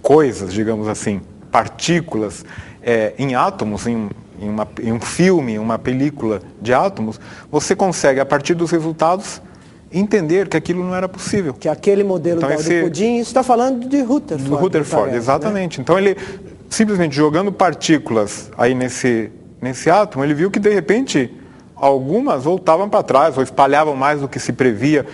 coisas, digamos assim, partículas em átomos, em um filme, uma película de átomos, você consegue, a partir dos resultados, entender que aquilo não era possível. Que aquele modelo do pudim, isso está falando de Rutherford. Do Rutherford, exatamente. Né? Então, ele simplesmente jogando partículas aí nesse átomo, ele viu que, de repente, algumas voltavam para trás, ou espalhavam mais do que se previa.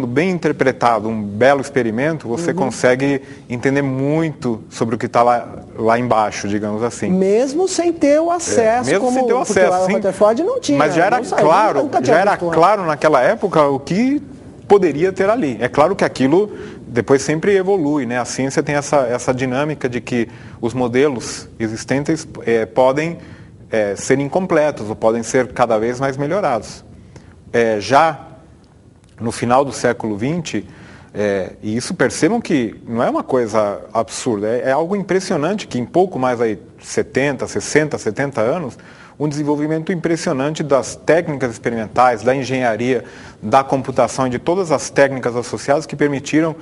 Bem interpretado, um belo experimento, você consegue entender muito sobre o que está lá embaixo, digamos assim. Mesmo sem ter o acesso, mesmo sem ter o acesso, sim. O Rutherford não tinha. Mas já era claro naquela época o que poderia ter ali. É claro que aquilo depois sempre evolui, né? A ciência tem essa dinâmica de que os modelos existentes podem ser incompletos ou podem ser cada vez mais melhorados. Já no final do século XX, e isso percebam que não é uma coisa absurda, é algo impressionante que em pouco mais aí 70, 60, 70 anos, um desenvolvimento impressionante das técnicas experimentais, da engenharia, da computação e de todas as técnicas associadas que permitiram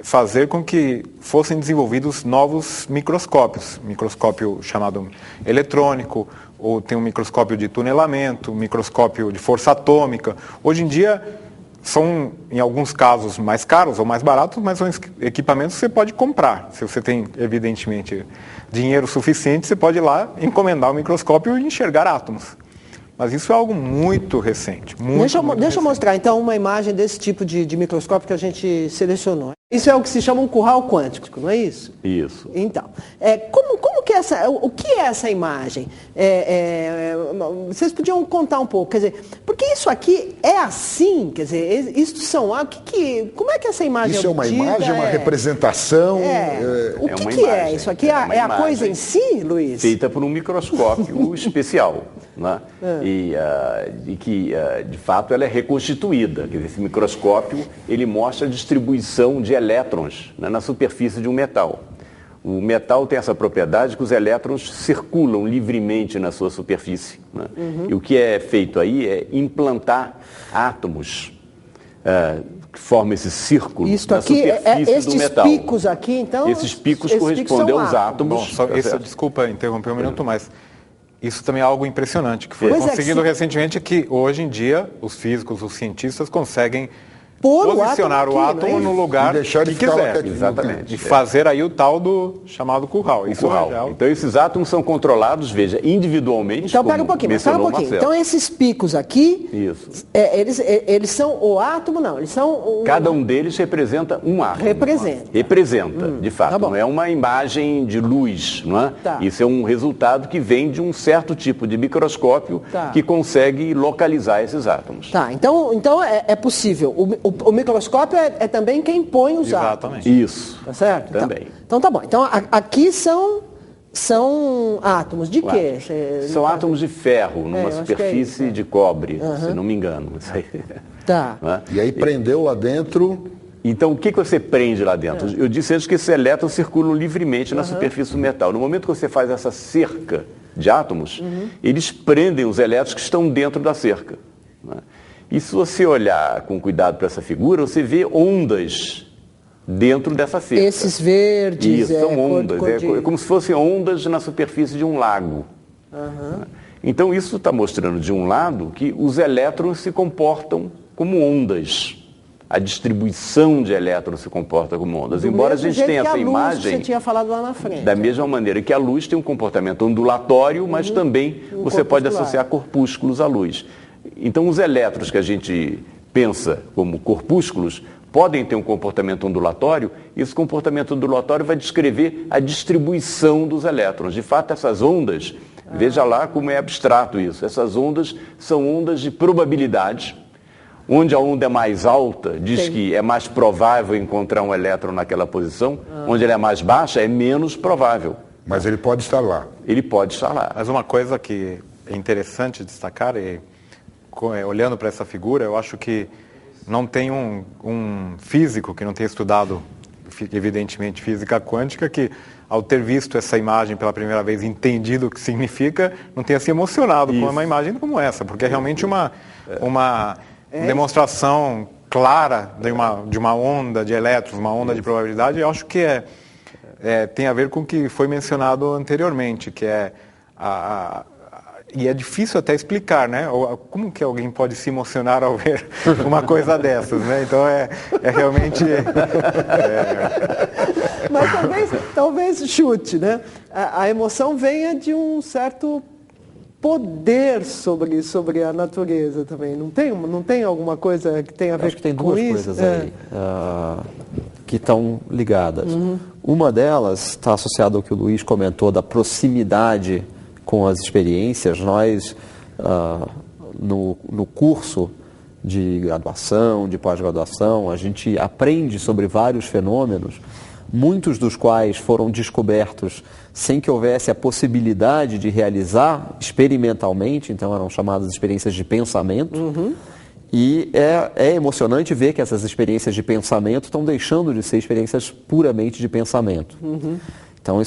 fazer com que fossem desenvolvidos novos microscópios. Microscópio chamado eletrônico, ou tem um microscópio de tunelamento, um microscópio de força atômica. Hoje em dia são, em alguns casos, mais caros ou mais baratos, mas são equipamentos que você pode comprar. Se você tem, evidentemente, dinheiro suficiente, você pode ir lá encomendar o microscópio e enxergar átomos. Mas isso é algo muito recente. Deixa eu mostrar, então, uma imagem desse tipo de microscópio que a gente selecionou. Isso é o que se chama um curral quântico, não é isso? Isso. Então, como que o que é essa imagem? Vocês podiam contar um pouco, quer dizer, porque isso aqui é assim, quer dizer, isso são, como é que essa imagem isso é uma imagem, uma representação? O que é isso aqui? É a coisa em si, Luiz? Feita por um microscópio especial, né? E que, de fato, ela é reconstituída. Quer dizer, esse microscópio, ele mostra a distribuição de elétrons, né, na superfície de um metal. O metal tem essa propriedade que os elétrons circulam livremente na sua superfície, né? E o que é feito aí é implantar átomos que formam esse círculo na superfície do metal. Esses picos aqui, então... Esses picos correspondem aos átomos. Bom, desculpa interromper um minuto, mas isso também é algo impressionante, que foi conseguido recentemente, que hoje em dia os físicos, os cientistas conseguem posicionar o átomo no lugar que quiser. Exatamente. E fazer aí o tal do chamado curral. Então esses átomos são controlados, veja, individualmente. Então pera um pouquinho, Então esses picos aqui, eles são o átomo, não, eles são... Cada um deles representa um átomo. Representa, de fato. Não é uma imagem de luz, não é? Isso é um resultado que vem de um certo tipo de microscópio que consegue localizar esses átomos. Então é possível. O microscópio é também quem põe os átomos. Exatamente. Isso. Tá certo? Também. Então tá bom. Então aqui são átomos de quê? São átomos de ferro, numa superfície de cobre, se não me engano. Isso aí. E aí prendeu lá dentro... Então, o que você prende lá dentro? Eu disse antes que esses elétrons circulam livremente na superfície do metal. No momento que você faz essa cerca de átomos, eles prendem os elétrons que estão dentro da cerca. E se você olhar com cuidado para essa figura, você vê ondas dentro dessa cerca. Esses verdes... Isso, são ondas. É como se fossem ondas na superfície de um lago. Então, isso está mostrando, de um lado, que os elétrons se comportam como ondas. A distribuição de elétrons se comporta como ondas. Embora a gente tenha essa imagem... Que você tinha falado lá na frente. Da mesma maneira que a luz tem um comportamento ondulatório, mas também você pode associar corpúsculos à luz. Então, os elétrons que a gente pensa como corpúsculos podem ter um comportamento ondulatório, e esse comportamento ondulatório vai descrever a distribuição dos elétrons. De fato, essas ondas, veja lá como é abstrato isso, essas ondas são ondas de probabilidade, onde a onda é mais alta, diz que é mais provável encontrar um elétron naquela posição, onde ela é mais baixa, é menos provável. Mas ele pode estar lá. Ele pode estar lá. Mas uma coisa que é interessante destacar, olhando para essa figura, eu acho que não tem um físico que não tenha estudado, evidentemente, física quântica, que ao ter visto essa imagem pela primeira vez, entendido o que significa, não tenha se emocionado com uma imagem como essa, porque é realmente uma demonstração clara de uma onda de elétrons, uma onda de probabilidade. Eu acho que tem a ver com o que foi mencionado anteriormente, que e é difícil até explicar, né? Como que alguém pode se emocionar ao ver uma coisa dessas, né? Então é realmente... Mas talvez chute, né? A emoção venha de um certo poder sobre a natureza também. Não tem alguma coisa que tenha a ver com isso? Acho que tem duas coisas aí que estão ligadas. Uma delas está associada ao que o Luiz comentou da proximidade com as experiências. Nós, no curso de graduação, de pós-graduação, a gente aprende sobre vários fenômenos, muitos dos quais foram descobertos sem que houvesse a possibilidade de realizar experimentalmente, então eram chamadas experiências de pensamento. E é emocionante ver que essas experiências de pensamento estão deixando de ser experiências puramente de pensamento. Então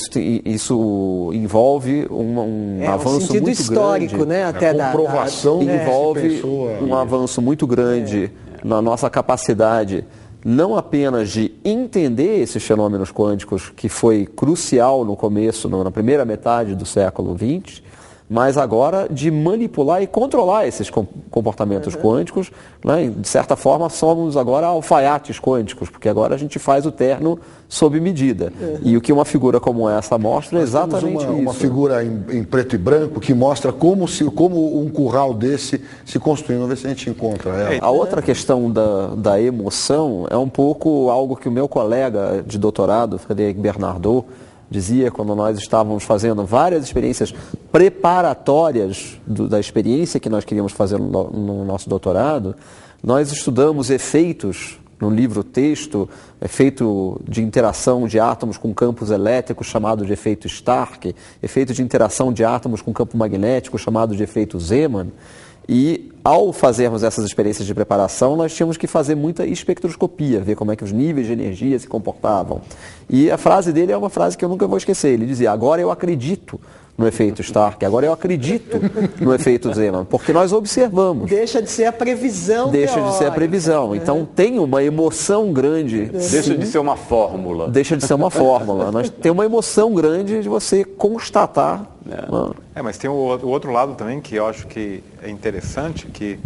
isso envolve um avanço muito histórico, grande, né? Até a comprovação envolve um avanço muito grande na nossa capacidade não apenas de entender esses fenômenos quânticos, que foi crucial no começo, na primeira metade do século XX, mas agora de manipular e controlar esses comportamentos quânticos, né? De certa forma somos agora alfaiates quânticos, porque agora a gente faz o terno sob medida. E o que uma figura como essa mostra é exatamente isso. Uma figura em preto e branco que mostra como um curral desse se construiu. Vamos ver se a gente encontra ela. A outra questão da emoção é um pouco algo que o meu colega de doutorado, Frédéric Bernardot, dizia quando nós estávamos fazendo várias experiências preparatórias da experiência que nós queríamos fazer no nosso doutorado. Nós estudamos efeitos, no livro-texto, efeito de interação de átomos com campos elétricos, chamado de efeito Stark, efeito de interação de átomos com campo magnético, chamado de efeito Zeeman. E ao fazermos essas experiências de preparação, nós tínhamos que fazer muita espectroscopia, ver como é que os níveis de energia se comportavam. E a frase dele é uma frase que eu nunca vou esquecer. Ele dizia: agora eu acredito no efeito Stark, agora eu acredito no efeito Zeeman, porque nós observamos. Deixa de ser a previsão Deixa de ser a previsão. Então tem uma emoção grande. Deixa de ser uma fórmula. Deixa de ser uma fórmula. Nós tem uma emoção grande de você constatar. Mas tem o outro lado também que eu acho que é interessante, que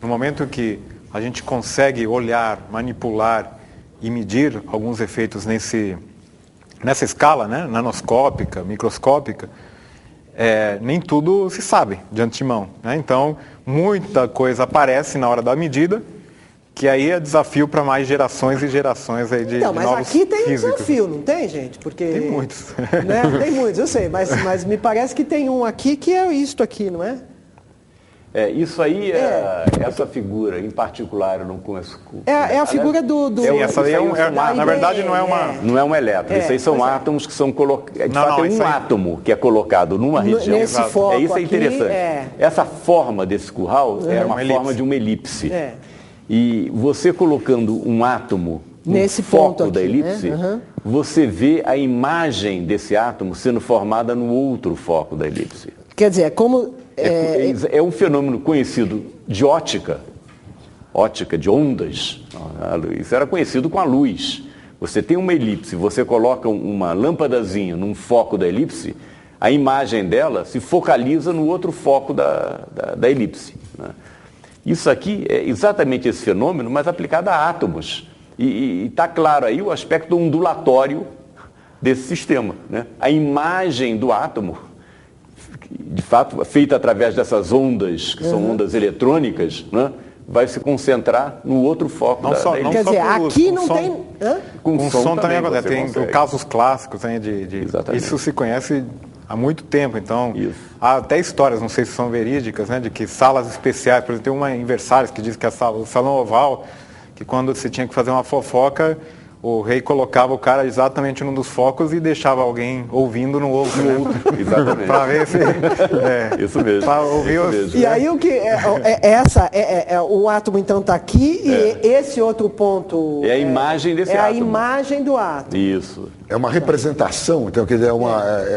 no momento que a gente consegue olhar, manipular e medir alguns efeitos nessa escala, né, nanoscópica, microscópica, nem tudo se sabe de antemão, né? Então, muita coisa aparece na hora da medida, que aí é desafio para mais gerações e gerações aí de novos físicos. Mas aqui tem um desafio, não tem, gente? Porque, tem muitos. Né? Tem muitos, eu sei, mas me parece que tem um aqui que é isto aqui, não é? Isso aí, essa figura em particular, eu não conheço. É a figura do... Sim, essa aí na verdade não é uma... Não é um elétron, isso aí são átomos que são colocados... De fato, é um átomo que é colocado numa região. Nesse foco isso é interessante. Essa forma desse curral é uma forma de uma elipse. E você colocando um átomo nesse foco ponto da elipse, né? você vê a imagem desse átomo sendo formada no outro foco da elipse. Quer dizer, como... É um fenômeno conhecido de ótica de ondas. Isso era conhecido com a luz. Você tem uma elipse, você coloca uma lâmpadazinha num foco da elipse, a imagem dela se focaliza no outro foco da elipse, né? Isso aqui é exatamente esse fenômeno, mas aplicado a átomos. E está claro aí o aspecto ondulatório desse sistema, né? A imagem do átomo, de fato, feita através dessas ondas, que são ondas eletrônicas, né, vai se concentrar no outro foco da elipse. Quer dizer, aqui não tem... Com som também acontece. Tem casos clássicos, né, isso se conhece há muito tempo, então há até histórias, não sei se são verídicas, né, de que salas especiais, por exemplo, tem uma em Versalhes que diz que o salão oval, que quando você tinha que fazer uma fofoca, o rei colocava o cara exatamente num dos focos e deixava alguém ouvindo no outro. Né? Exatamente. Para ver se... Isso mesmo. Para ouvir E aí o que... o átomo então está aqui e esse outro ponto... É a imagem desse átomo. É a imagem do átomo. Isso. É uma representação, então, quer dizer,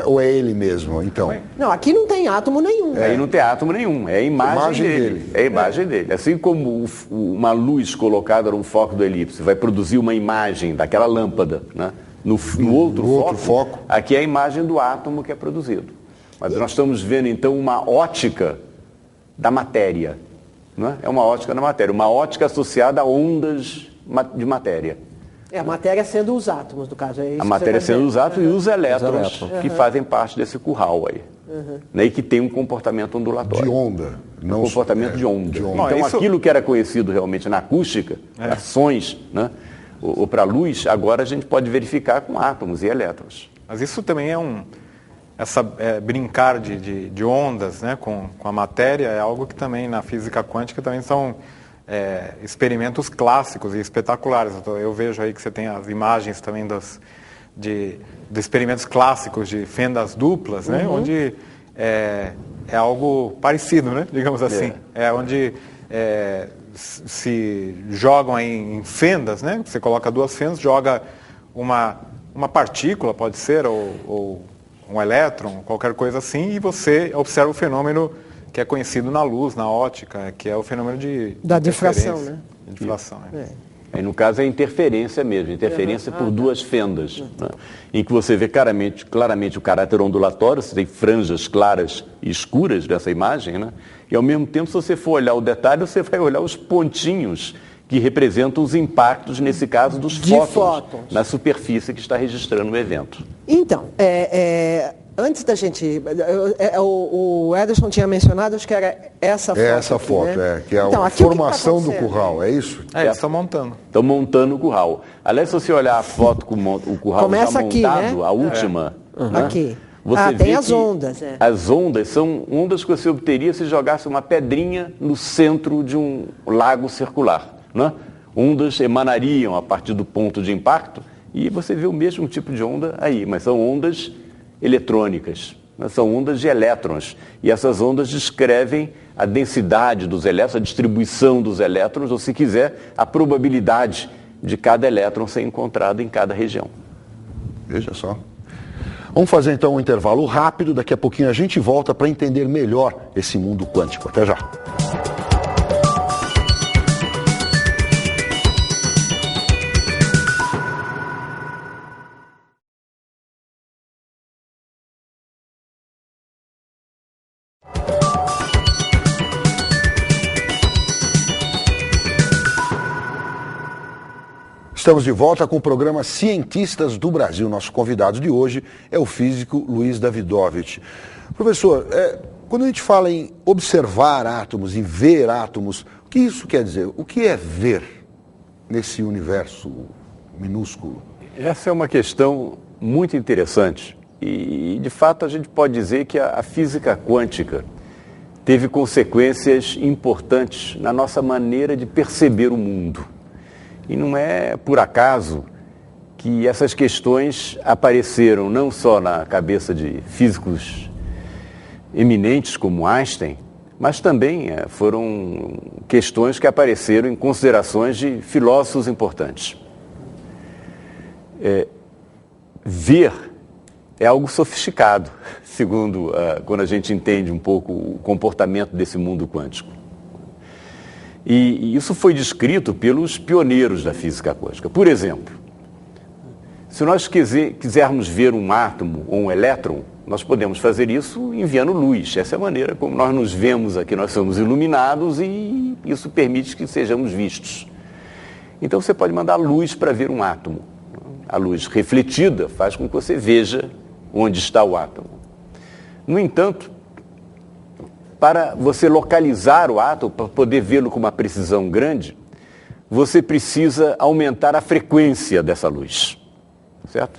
ou é ele mesmo, então? Não, aqui não tem átomo nenhum. Aí não tem átomo nenhum, é a imagem dele. É a imagem dele. Assim como uma luz colocada num foco do elipse vai produzir uma imagem daquela lâmpada, né? No outro foco, aqui é a imagem do átomo que é produzido. Mas nós estamos vendo, então, uma ótica da matéria. Né? É uma ótica da matéria, uma ótica associada a ondas de matéria. A matéria sendo os átomos, no caso. É isso a matéria sendo os átomos e os elétrons que fazem parte desse curral aí. Né? E que tem um comportamento ondulatório. De onda. Um comportamento de onda. Então, aquilo que era conhecido realmente na acústica, ações, né? ou para a luz, agora a gente pode verificar com átomos e elétrons. Mas isso também é brincar de ondas, né, com a matéria, é algo que também na física quântica também são experimentos clássicos e espetaculares. Então, eu vejo aí que você tem as imagens também dos experimentos clássicos de fendas duplas, né, onde é algo parecido, né, digamos assim. Onde se jogam aí em fendas, né? Você coloca duas fendas, joga uma partícula, pode ser, ou um elétron, qualquer coisa assim, e você observa o fenômeno que é conhecido na luz, na ótica, que é o fenômeno da difração, né? Difração, Aí, no caso, é interferência mesmo, interferência por duas fendas, né? Em que você vê claramente o caráter ondulatório, você tem franjas claras e escuras dessa imagem, né? E, ao mesmo tempo, se você for olhar o detalhe, você vai olhar os pontinhos que representam os impactos, nesse caso, dos fótons na superfície que está registrando o evento. Então, antes da gente... O Ederson tinha mencionado, acho que era essa foto. Essa aqui, foto, né? Que é a formação do curral, é isso? Eles estão montando. Estão montando o curral. Aliás, se você olhar a foto com o curral começa já aqui, montado, né? A última... Né? Aqui. Você tem as ondas. As ondas são ondas que você obteria se jogasse uma pedrinha no centro de um lago circular. Né? Ondas emanariam a partir do ponto de impacto e você vê o mesmo tipo de onda aí, mas são ondas eletrônicas, né? São ondas de elétrons. E essas ondas descrevem a densidade dos elétrons, a distribuição dos elétrons, ou, se quiser, a probabilidade de cada elétron ser encontrado em cada região. Veja só. Vamos fazer então um intervalo rápido, daqui a pouquinho a gente volta para entender melhor esse mundo quântico. Até já. Estamos de volta com o programa Cientistas do Brasil. Nosso convidado de hoje é o físico Luiz Davidovich. Professor, quando a gente fala em observar átomos, em ver átomos, o que isso quer dizer? O que é ver nesse universo minúsculo? Essa é uma questão muito interessante e, de fato, a gente pode dizer que a física quântica teve consequências importantes na nossa maneira de perceber o mundo. E não é por acaso que essas questões apareceram não só na cabeça de físicos eminentes como Einstein, mas também foram questões que apareceram em considerações de filósofos importantes. Ver é algo sofisticado, segundo quando a gente entende um pouco o comportamento desse mundo quântico. E isso foi descrito pelos pioneiros da física quântica. Por exemplo, se nós quisermos ver um átomo ou um elétron, nós podemos fazer isso enviando luz. Essa é a maneira como nós nos vemos aqui. Nós somos iluminados e isso permite que sejamos vistos. Então você pode mandar luz para ver um átomo. A luz refletida faz com que você veja onde está o átomo. No entanto, para você localizar o átomo, para poder vê-lo com uma precisão grande, você precisa aumentar a frequência dessa luz, certo?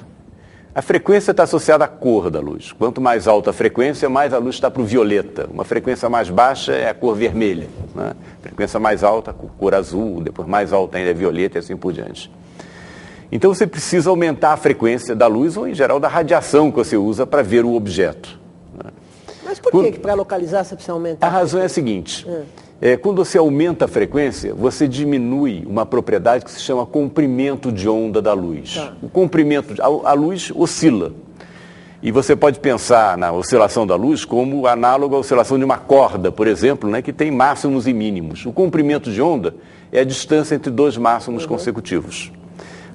A frequência está associada à cor da luz. Quanto mais alta a frequência, mais a luz está para o violeta. Uma frequência mais baixa é a cor vermelha, né? Frequência mais alta, a cor azul, depois mais alta ainda é violeta e assim por diante. Então você precisa aumentar a frequência da luz ou, em geral, da radiação que você usa para ver o objeto. Mas por que para localizar você precisa aumentar? A razão é a seguinte, quando você aumenta a frequência, você diminui uma propriedade que se chama comprimento de onda da luz. Tá. O comprimento, a luz oscila. E você pode pensar na oscilação da luz como análogo à oscilação de uma corda, por exemplo, né, que tem máximos e mínimos. O comprimento de onda é a distância entre dois máximos consecutivos.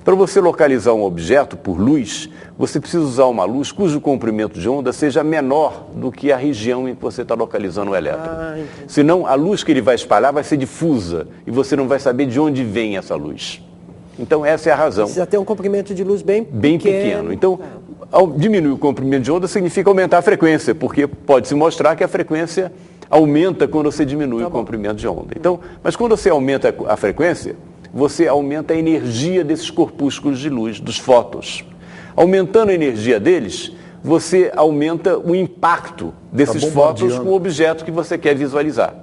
Para você localizar um objeto por luz, você precisa usar uma luz cujo comprimento de onda seja menor do que a região em que você está localizando o elétron. Senão, a luz que ele vai espalhar vai ser difusa e você não vai saber de onde vem essa luz. Então, essa é a razão. Precisa ter um comprimento de luz bem pequeno. Então, ao diminuir o comprimento de onda, significa aumentar a frequência, porque pode-se mostrar que a frequência aumenta quando você diminui o comprimento de onda. Então, mas quando você aumenta a frequência, você aumenta a energia desses corpúsculos de luz, dos fótons. Aumentando a energia deles, você aumenta o impacto desses fótons com o objeto que você quer visualizar.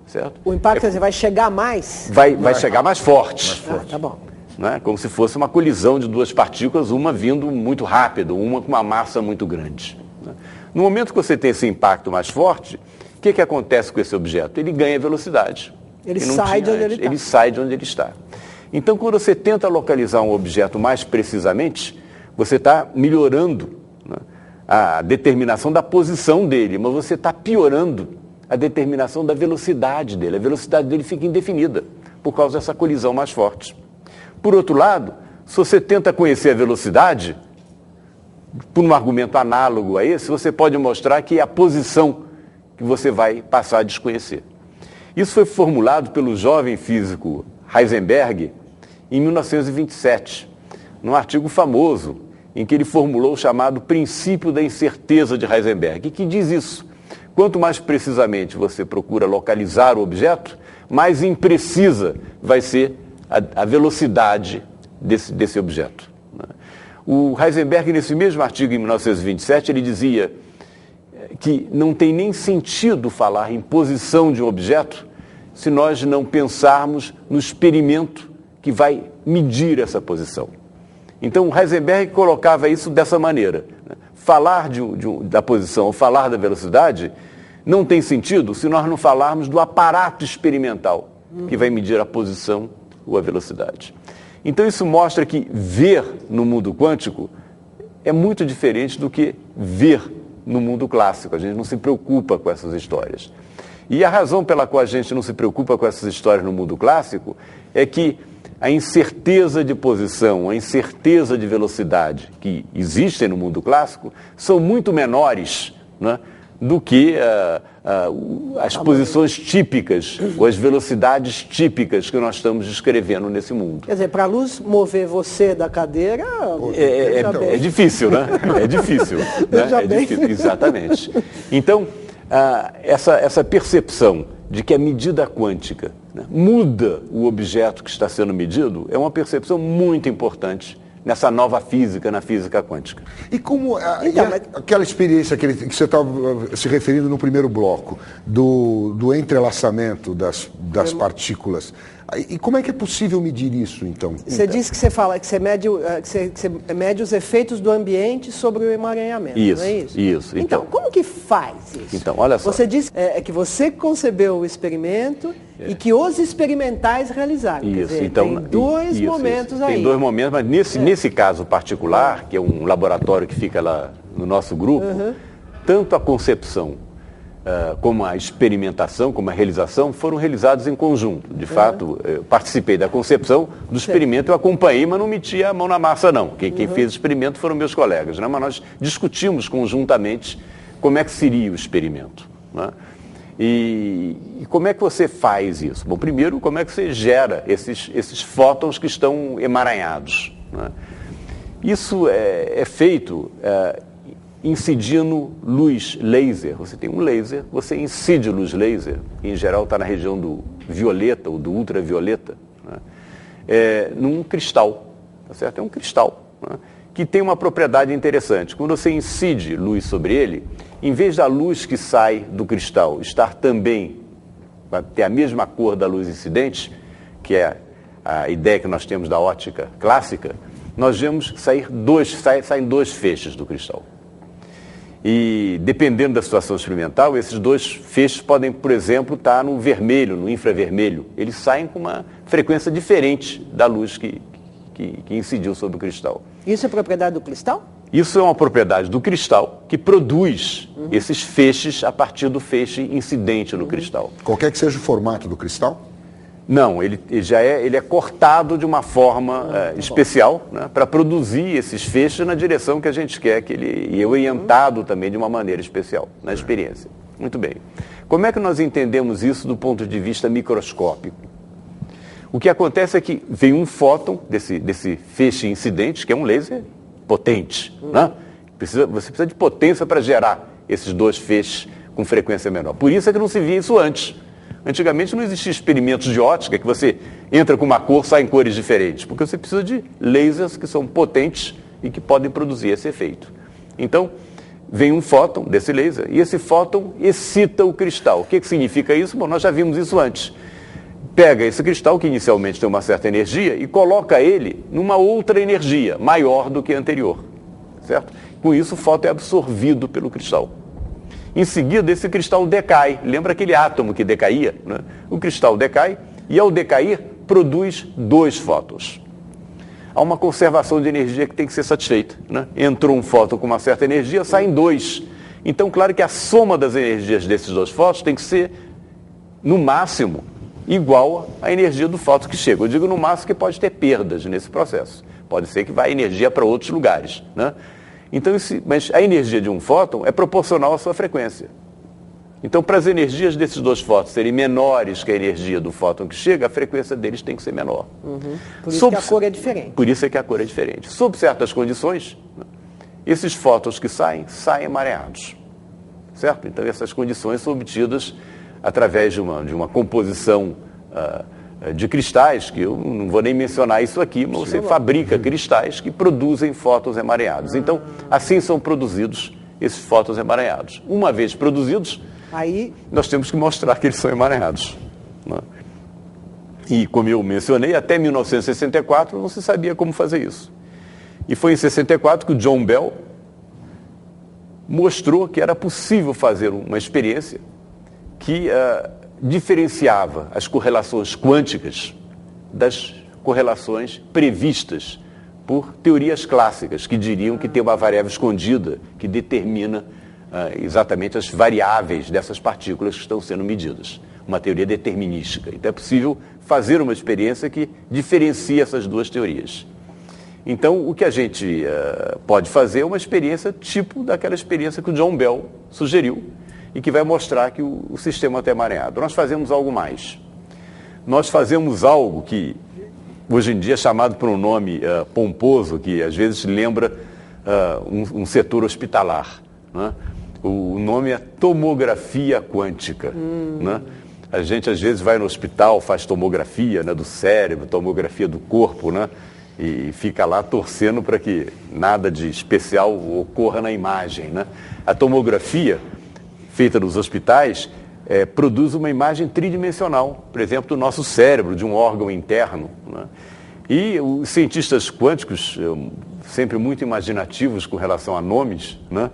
Certo? O impacto vai chegar mais? Vai chegar mais forte. Tá bom. Né? Como se fosse uma colisão de duas partículas, uma vindo muito rápido, uma com uma massa muito grande. Né? No momento que você tem esse impacto mais forte, o que acontece com esse objeto? Ele ganha velocidade. Ele sai de onde ele está. Ele sai de onde ele está. Então, quando você tenta localizar um objeto mais precisamente, você está melhorando, né, a determinação da posição dele, mas você está piorando a determinação da velocidade dele. A velocidade dele fica indefinida por causa dessa colisão mais forte. Por outro lado, se você tenta conhecer a velocidade, por um argumento análogo a esse, você pode mostrar que é a posição que você vai passar a desconhecer. Isso foi formulado pelo jovem físico Heisenberg em 1927, num artigo famoso em que ele formulou o chamado princípio da incerteza de Heisenberg, que diz isso. Quanto mais precisamente você procura localizar o objeto, mais imprecisa vai ser a velocidade desse objeto. O Heisenberg, nesse mesmo artigo em 1927, ele dizia que não tem nem sentido falar em posição de um objeto se nós não pensarmos no experimento que vai medir essa posição. Então, Heisenberg colocava isso dessa maneira. Falar da posição ou falar da velocidade não tem sentido se nós não falarmos do aparato experimental que vai medir a posição ou a velocidade. Então, isso mostra que ver no mundo quântico é muito diferente do que ver no mundo clássico. A gente não se preocupa com essas histórias. E a razão pela qual a gente não se preocupa com essas histórias no mundo clássico é que a incerteza de posição, a incerteza de velocidade que existem no mundo clássico são muito menores, né, do que as posições típicas ou as velocidades típicas que nós estamos descrevendo nesse mundo. Quer dizer, para a luz mover você da cadeira... É difícil, né? É difícil. Né? Difícil, exatamente. Então, essa percepção de que a medida quântica, né, muda o objeto que está sendo medido é uma percepção muito importante nessa nova física, na física quântica. E como aquela experiência que você estava se referindo no primeiro bloco, do entrelaçamento das partículas, e como é que é possível medir isso, então? Você disse que você mede os efeitos do ambiente sobre o emaranhamento, isso, não é isso? Isso. Então, como que faz isso? Então, olha só. Você disse que você concebeu o experimento e que os experimentais realizaram. Isso. Quer dizer, Então, tem dois momentos aí. Tem dois momentos, mas nesse caso particular, que é um laboratório que fica lá no nosso grupo, tanto a concepção como a experimentação, como a realização, foram realizados em conjunto. De fato, eu participei da concepção do experimento, eu acompanhei, mas não meti a mão na massa, não. Quem fez o experimento foram meus colegas, né? Mas nós discutimos conjuntamente como é que seria o experimento, né? E como é que você faz isso? Bom, primeiro, como é que você gera esses fótons que estão emaranhados, né? Isso é feito incidindo luz laser. Você tem um laser, você incide luz laser, que em geral está na região do violeta ou do ultravioleta, né? Num cristal, tá certo? É um cristal, né, que tem uma propriedade interessante. Quando você incide luz sobre ele, em vez da luz que sai do cristal estar também, vai ter a mesma cor da luz incidente, que é a ideia que nós temos da ótica clássica, nós vemos saem dois feixes do cristal. E, dependendo da situação experimental, esses dois feixes podem, por exemplo, estar no vermelho, no infravermelho. Eles saem com uma frequência diferente da luz que incidiu sobre o cristal. Isso é propriedade do cristal? Isso é uma propriedade do cristal que produz esses feixes a partir do feixe incidente no cristal. Qualquer que seja o formato do cristal? Não, ele é cortado de uma forma especial, né, para produzir esses feixes na direção que a gente quer e é orientado também de uma maneira especial, na experiência. Muito bem. Como é que nós entendemos isso do ponto de vista microscópico? O que acontece é que vem um fóton desse feixe incidente, que é um laser potente, né? Você precisa de potência para gerar esses dois feixes com frequência menor. Por isso é que não se via isso antes. Antigamente não existia experimentos de ótica que você entra com uma cor, sai em cores diferentes, porque você precisa de lasers que são potentes e que podem produzir esse efeito. Então, vem um fóton desse laser e esse fóton excita o cristal. O que significa isso? Bom, nós já vimos isso antes. Pega esse cristal, que inicialmente tem uma certa energia, e coloca ele numa outra energia, maior do que a anterior, certo? Com isso, o fóton é absorvido pelo cristal. Em seguida, esse cristal decai. Lembra aquele átomo que decaía, né? O cristal decai e, ao decair, produz dois fótons. Há uma conservação de energia que tem que ser satisfeita, né? Entrou um fóton com uma certa energia, saem dois. Então, claro que a soma das energias desses dois fótons tem que ser, no máximo, igual à energia do fóton que chega. Eu digo no máximo que pode ter perdas nesse processo. Pode ser que vá energia para outros lugares, né? Então, mas a energia de um fóton é proporcional à sua frequência. Então, para as energias desses dois fótons serem menores que a energia do fóton que chega, a frequência deles tem que ser menor. Por isso que a cor é diferente. Por isso é que a cor é diferente. Sob certas condições, esses fótons que saem emaranhados. Certo? Então, essas condições são obtidas através de uma composição de cristais, que eu não vou nem mencionar isso aqui, mas você fabrica cristais que produzem fótons emaranhados. Então, assim são produzidos esses fótons emaranhados. Uma vez produzidos, aí nós temos que mostrar que eles são emaranhados, né? E, como eu mencionei, até 1964 não se sabia como fazer isso. E foi em 64 que o John Bell mostrou que era possível fazer uma experiência que diferenciava as correlações quânticas das correlações previstas por teorias clássicas, que diriam que tem uma variável escondida que determina exatamente as variáveis dessas partículas que estão sendo medidas. Uma teoria determinística. Então é possível fazer uma experiência que diferencia essas duas teorias. Então, o que a gente pode fazer é uma experiência tipo daquela experiência que o John Bell sugeriu, e que vai mostrar que o sistema está emaranhado. Nós fazemos algo mais. Nós fazemos algo que hoje em dia é chamado por um nome pomposo, que às vezes lembra um setor hospitalar, né? O nome é tomografia quântica. Né? A gente às vezes vai no hospital, faz tomografia, né, do cérebro, tomografia do corpo, né? E fica lá torcendo para que nada de especial ocorra na imagem, né? A tomografia feita nos hospitais produz uma imagem tridimensional, por exemplo, do nosso cérebro, de um órgão interno, né? E os cientistas quânticos, sempre muito imaginativos com relação a nomes, né?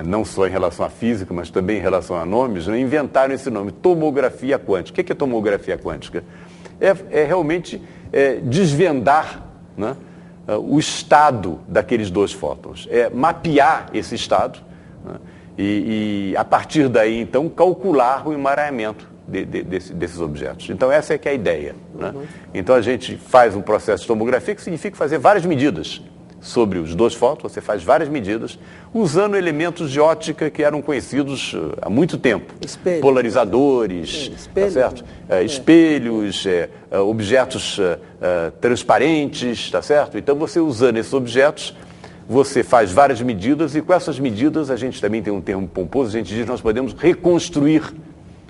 Não só em relação à física, mas também em relação a nomes, né? Inventaram esse nome, tomografia quântica. O que é tomografia quântica? É realmente desvendar, né, o estado daqueles dois fótons, mapear esse estado, né, e a partir daí, então, calcular o emaranhamento desses objetos. Então, essa é que é a ideia. Né? Então, a gente faz um processo de tomografia que significa fazer várias medidas sobre os dois fótons, você faz várias medidas, usando elementos de óptica que eram conhecidos há muito tempo. Espelho. Polarizadores, espelho. Tá certo? Espelhos, objetos transparentes, tá certo? Então, você usando esses objetos, você faz várias medidas e com essas medidas, a gente também tem um termo pomposo, a gente diz que nós podemos reconstruir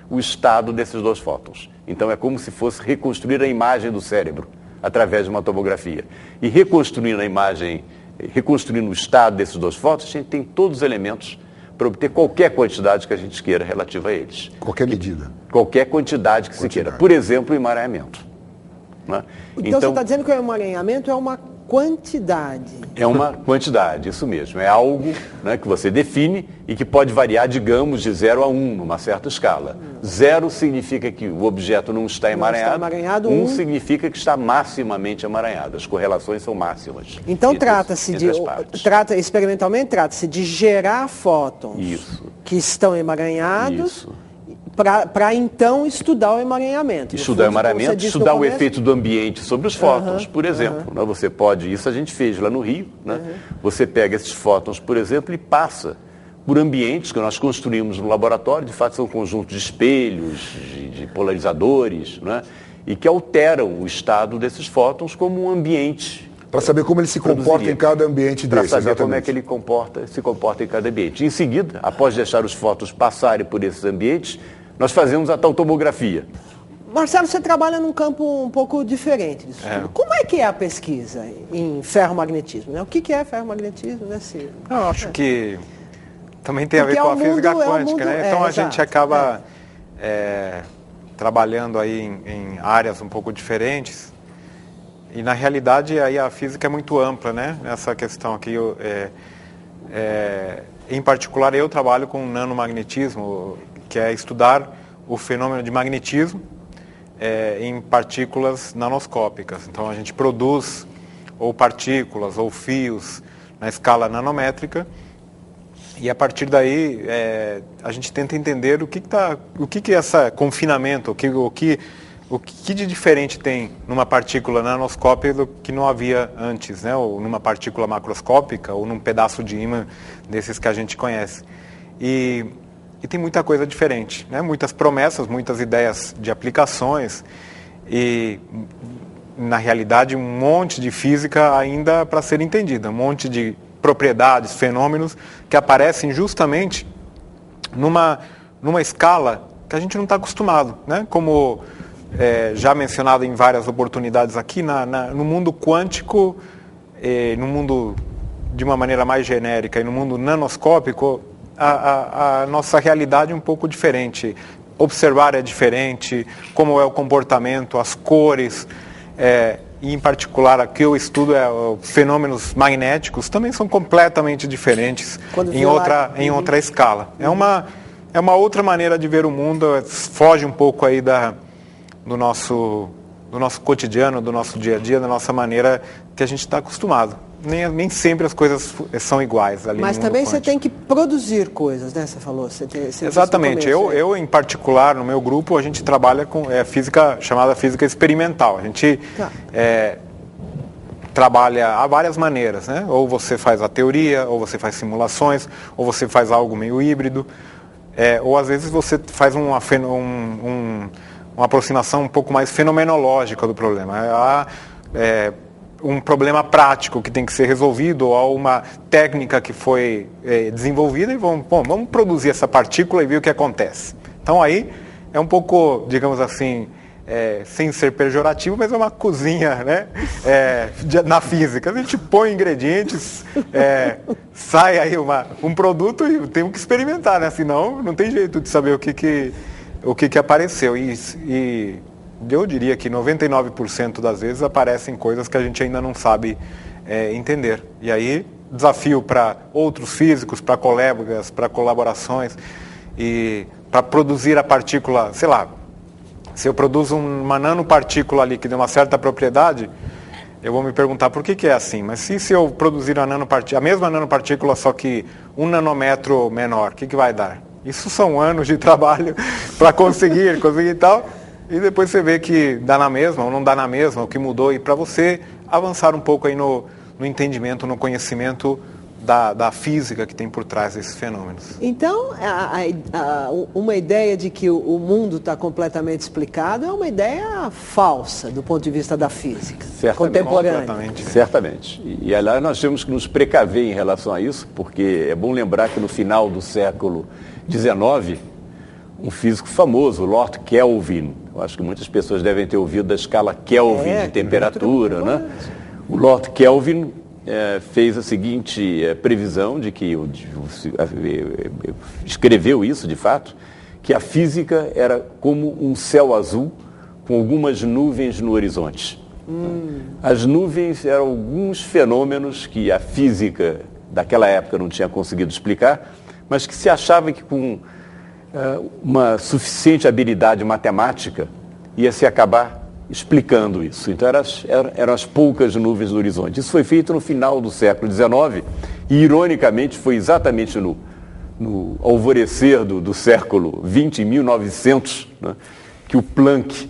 o estado desses dois fótons. Então, é como se fosse reconstruir a imagem do cérebro através de uma tomografia. E reconstruindo a imagem, reconstruindo o estado desses dois fótons, a gente tem todos os elementos para obter qualquer quantidade que a gente queira relativa a eles. Qualquer medida. Qualquer quantidade que se queira. Por exemplo, o emaranhamento. Né? Então você está dizendo que o emaranhamento é uma quantidade. É uma quantidade, isso mesmo. É algo, né, que você define e que pode variar, digamos, de 0 a 1, numa certa escala. 0 significa que o objeto não está emaranhado. 1 significa que está maximamente emaranhado. As correlações são máximas. Então experimentalmente trata-se de gerar fótons que estão emaranhados. Para então estudar o emaranhamento. Estudar o emaranhamento, estudar o efeito do ambiente sobre os fótons, por exemplo. Né? Você pode, isso a gente fez lá no Rio, né? Você pega esses fótons, por exemplo, e passa por ambientes que nós construímos no laboratório, de fato são conjuntos de espelhos, de polarizadores, né? E que alteram o estado desses fótons como um ambiente. Para saber como ele se comporta em cada ambiente desse. Para saber como é que ele se comporta em cada ambiente. Em seguida, após deixar os fótons passarem por esses ambientes, nós fazemos a tal tomografia. Marcelo, você trabalha num campo um pouco diferente disso. Como é que é a pesquisa em ferromagnetismo? Né? O que é ferromagnetismo? Né? Eu acho que também tem a ver com a física quântica, né? Então a gente acaba trabalhando aí em áreas um pouco diferentes. E na realidade aí a física é muito ampla, né? Essa questão aqui, em particular eu trabalho com nanomagnetismo, que é estudar o fenômeno de magnetismo em partículas nanoscópicas. Então a gente produz ou partículas ou fios na escala nanométrica e a partir daí a gente tenta entender o que é esse confinamento, o que de diferente tem numa partícula nanoscópica do que não havia antes, né? Ou numa partícula macroscópica ou num pedaço de ímã desses que a gente conhece. E tem muita coisa diferente, né? Muitas promessas, muitas ideias de aplicações e, na realidade, um monte de física ainda para ser entendida, um monte de propriedades, fenômenos que aparecem justamente numa escala que a gente não está acostumado, né? Como já mencionado em várias oportunidades aqui, no mundo quântico, no mundo de uma maneira mais genérica e no mundo nanoscópico, a nossa realidade é um pouco diferente. Observar é diferente, como é o comportamento, as cores, e em particular aqui eu estudo fenômenos magnéticos, também são completamente diferentes em outra escala. É uma outra maneira de ver o mundo, foge um pouco aí do nosso cotidiano, do nosso dia a dia, da nossa maneira que a gente está acostumado. Nem sempre as coisas são iguais ali. Mas também você tem que produzir coisas, né? Você falou. Exatamente. Eu, em particular, no meu grupo, a gente trabalha com física chamada física experimental. A gente trabalha há várias maneiras, né? Ou você faz a teoria, ou você faz simulações, ou você faz algo meio híbrido. ou às vezes você faz uma aproximação um pouco mais fenomenológica do problema. Há um problema prático que tem que ser resolvido, ou há uma técnica que foi desenvolvida e vamos produzir essa partícula e ver o que acontece. Então aí é um pouco, digamos assim, sem ser pejorativo, mas é uma cozinha, né? Na física. A gente põe ingredientes, sai aí um produto e temos que experimentar, né? Senão não tem jeito de saber o que apareceu. E eu diria que 99% das vezes aparecem coisas que a gente ainda não sabe entender. E aí, desafio para outros físicos, para colegas, para colaborações, e para produzir a partícula, sei lá, se eu produzo uma nanopartícula ali que tem uma certa propriedade, eu vou me perguntar por que é assim. Mas se eu produzir a mesma nanopartícula, só que 1 nanômetro menor, o que vai dar? Isso são anos de trabalho para conseguir e tal. E depois você vê que dá na mesma ou não dá na mesma, o que mudou. E para você avançar um pouco aí no entendimento, no conhecimento da física que tem por trás desses fenômenos. Então, uma ideia de que o mundo está completamente explicado é uma ideia falsa do ponto de vista da física contemporânea. Certamente. E aliás, nós temos que nos precaver em relação a isso, porque é bom lembrar que no final do século XIX, um físico famoso, Lord Kelvin, eu acho que muitas pessoas devem ter ouvido da escala Kelvin de temperatura, né? O Lord Kelvin fez a seguinte previsão de que escreveu isso de fato, que a física era como um céu azul com algumas nuvens no horizonte. As nuvens eram alguns fenômenos que a física daquela época não tinha conseguido explicar, mas que se achava que com uma suficiente habilidade matemática ia se acabar explicando isso. Então eram as poucas nuvens no horizonte. Isso foi feito no final do século XIX e, ironicamente, foi exatamente no alvorecer do século XX, em 1900, né, que o Planck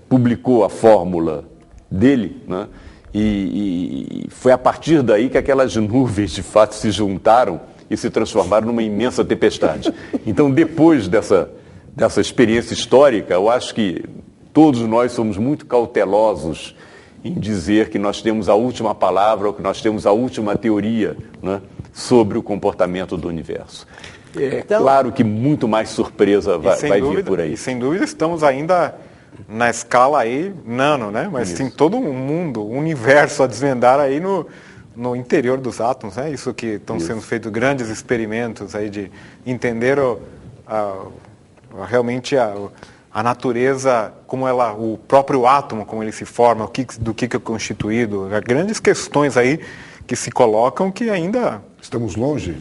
publicou a fórmula dele, né, e foi a partir daí que aquelas nuvens de fato se juntaram e se transformaram numa imensa tempestade. Então, depois dessa experiência histórica, eu acho que todos nós somos muito cautelosos em dizer que nós temos a última palavra ou que nós temos a última teoria, né, sobre o comportamento do universo. Então, claro que muito mais surpresa vai vir por aí. E sem dúvida estamos ainda na escala aí nano, né? Mas tem todo um mundo, um universo a desvendar aí no interior dos átomos, né? Isso que estão sendo feitos grandes experimentos aí de entender realmente a natureza, como o próprio átomo, como ele se forma, do que é constituído. Há grandes questões aí que se colocam que ainda... Estamos longe?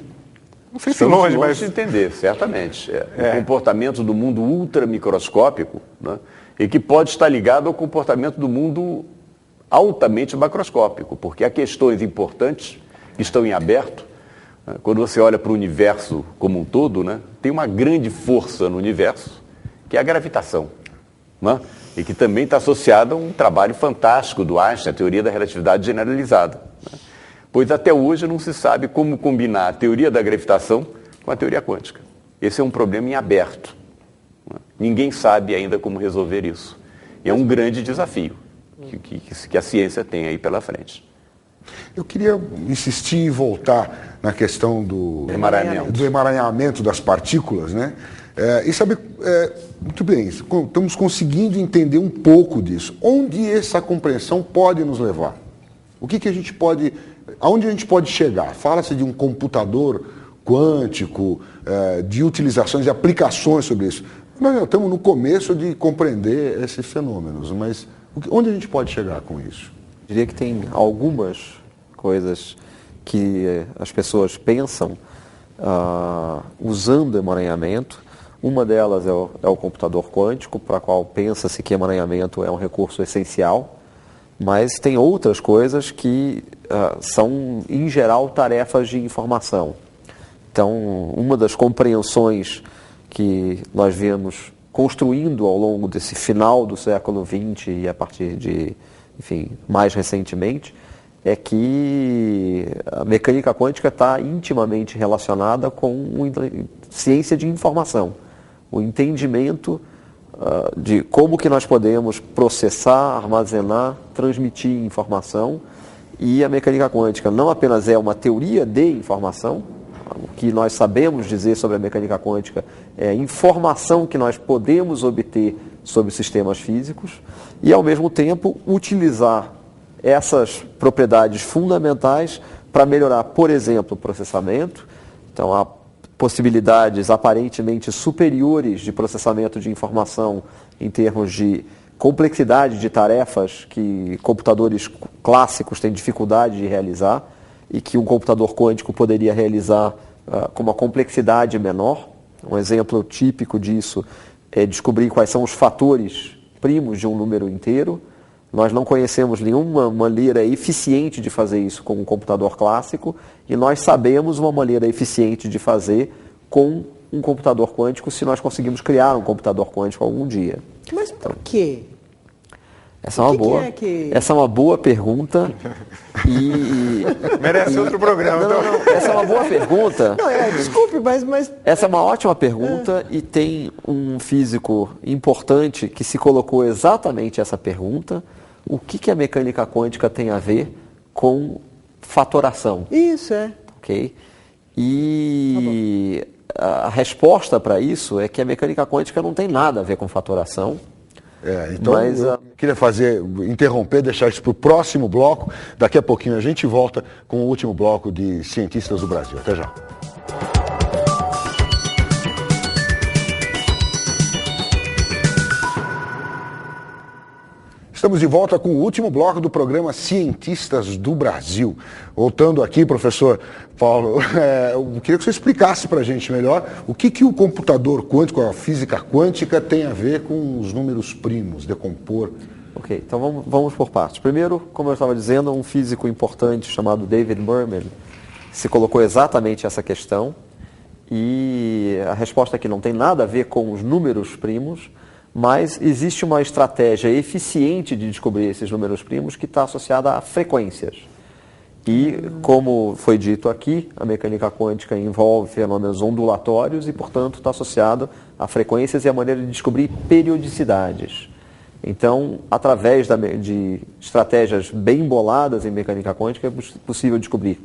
Não sei se longe, mas... de entender, certamente. O comportamento do mundo ultramicroscópico, né, e que pode estar ligado ao comportamento do mundo altamente macroscópico, porque há questões importantes que estão em aberto. Quando você olha para o universo como um todo, né, tem uma grande força no universo, que é a gravitação, né, e que também está associada a um trabalho fantástico do Einstein, a teoria da relatividade generalizada. Né, pois até hoje não se sabe como combinar a teoria da gravitação com a teoria quântica. Esse é um problema em aberto. Né, ninguém sabe ainda como resolver isso. E é um grande desafio que a ciência tem aí pela frente. Eu queria insistir em voltar na questão do emaranhamento das partículas, né? E saber, muito bem, estamos conseguindo entender um pouco disso. Onde essa compreensão pode nos levar? O que a gente pode, aonde a gente pode chegar? Fala-se de um computador quântico, de utilizações, de aplicações sobre isso. Nós já estamos no começo de compreender esses fenômenos, mas onde a gente pode chegar com isso? Eu diria que tem algumas coisas que as pessoas pensam usando emaranhamento. Uma delas é o computador quântico, para o qual pensa-se que emaranhamento é um recurso essencial, mas tem outras coisas que são, em geral, tarefas de informação. Então, uma das compreensões que nós vemos construindo ao longo desse final do século XX e a partir de, enfim, mais recentemente, é que a mecânica quântica está intimamente relacionada com ciência de informação, o entendimento de como que nós podemos processar, armazenar, transmitir informação. E a mecânica quântica não apenas é uma teoria de informação, o que nós sabemos dizer sobre a mecânica quântica é a informação que nós podemos obter sobre sistemas físicos e, ao mesmo tempo, utilizar essas propriedades fundamentais para melhorar, por exemplo, o processamento. Então, há possibilidades aparentemente superiores de processamento de informação em termos de complexidade de tarefas que computadores clássicos têm dificuldade de realizar e que um computador quântico poderia realizar com uma complexidade menor. Um exemplo típico disso é descobrir quais são os fatores primos de um número inteiro. Nós não conhecemos nenhuma maneira eficiente de fazer isso com um computador clássico e nós sabemos uma maneira eficiente de fazer com um computador quântico se nós conseguimos criar um computador quântico algum dia. Mas por quê? Essa é uma boa pergunta e merece outro programa. Não, essa é uma boa pergunta. Desculpe, mas... Essa é uma ótima pergunta e tem um físico importante que se colocou exatamente essa pergunta. O que a mecânica quântica tem a ver com fatoração? Isso, é. Ok? E a resposta para isso é que a mecânica quântica não tem nada a ver com fatoração. Então eu queria interromper, deixar isso para o próximo bloco. Daqui a pouquinho a gente volta com o último bloco de Cientistas do Brasil. Até já. Estamos de volta com o último bloco do programa Cientistas do Brasil. Voltando aqui, professor Paulo, eu queria que você explicasse para a gente melhor o que o computador quântico, a física quântica, tem a ver com os números primos, decompor. Ok, então vamos por partes. Primeiro, como eu estava dizendo, um físico importante chamado David Mermin se colocou exatamente essa questão e a resposta é que não tem nada a ver com os números primos, mas existe uma estratégia eficiente de descobrir esses números primos que está associada a frequências. E, como foi dito aqui, a mecânica quântica envolve fenômenos ondulatórios e, portanto, está associado a frequências e a maneira de descobrir periodicidades. Então, através de estratégias bem boladas em mecânica quântica, é possível descobrir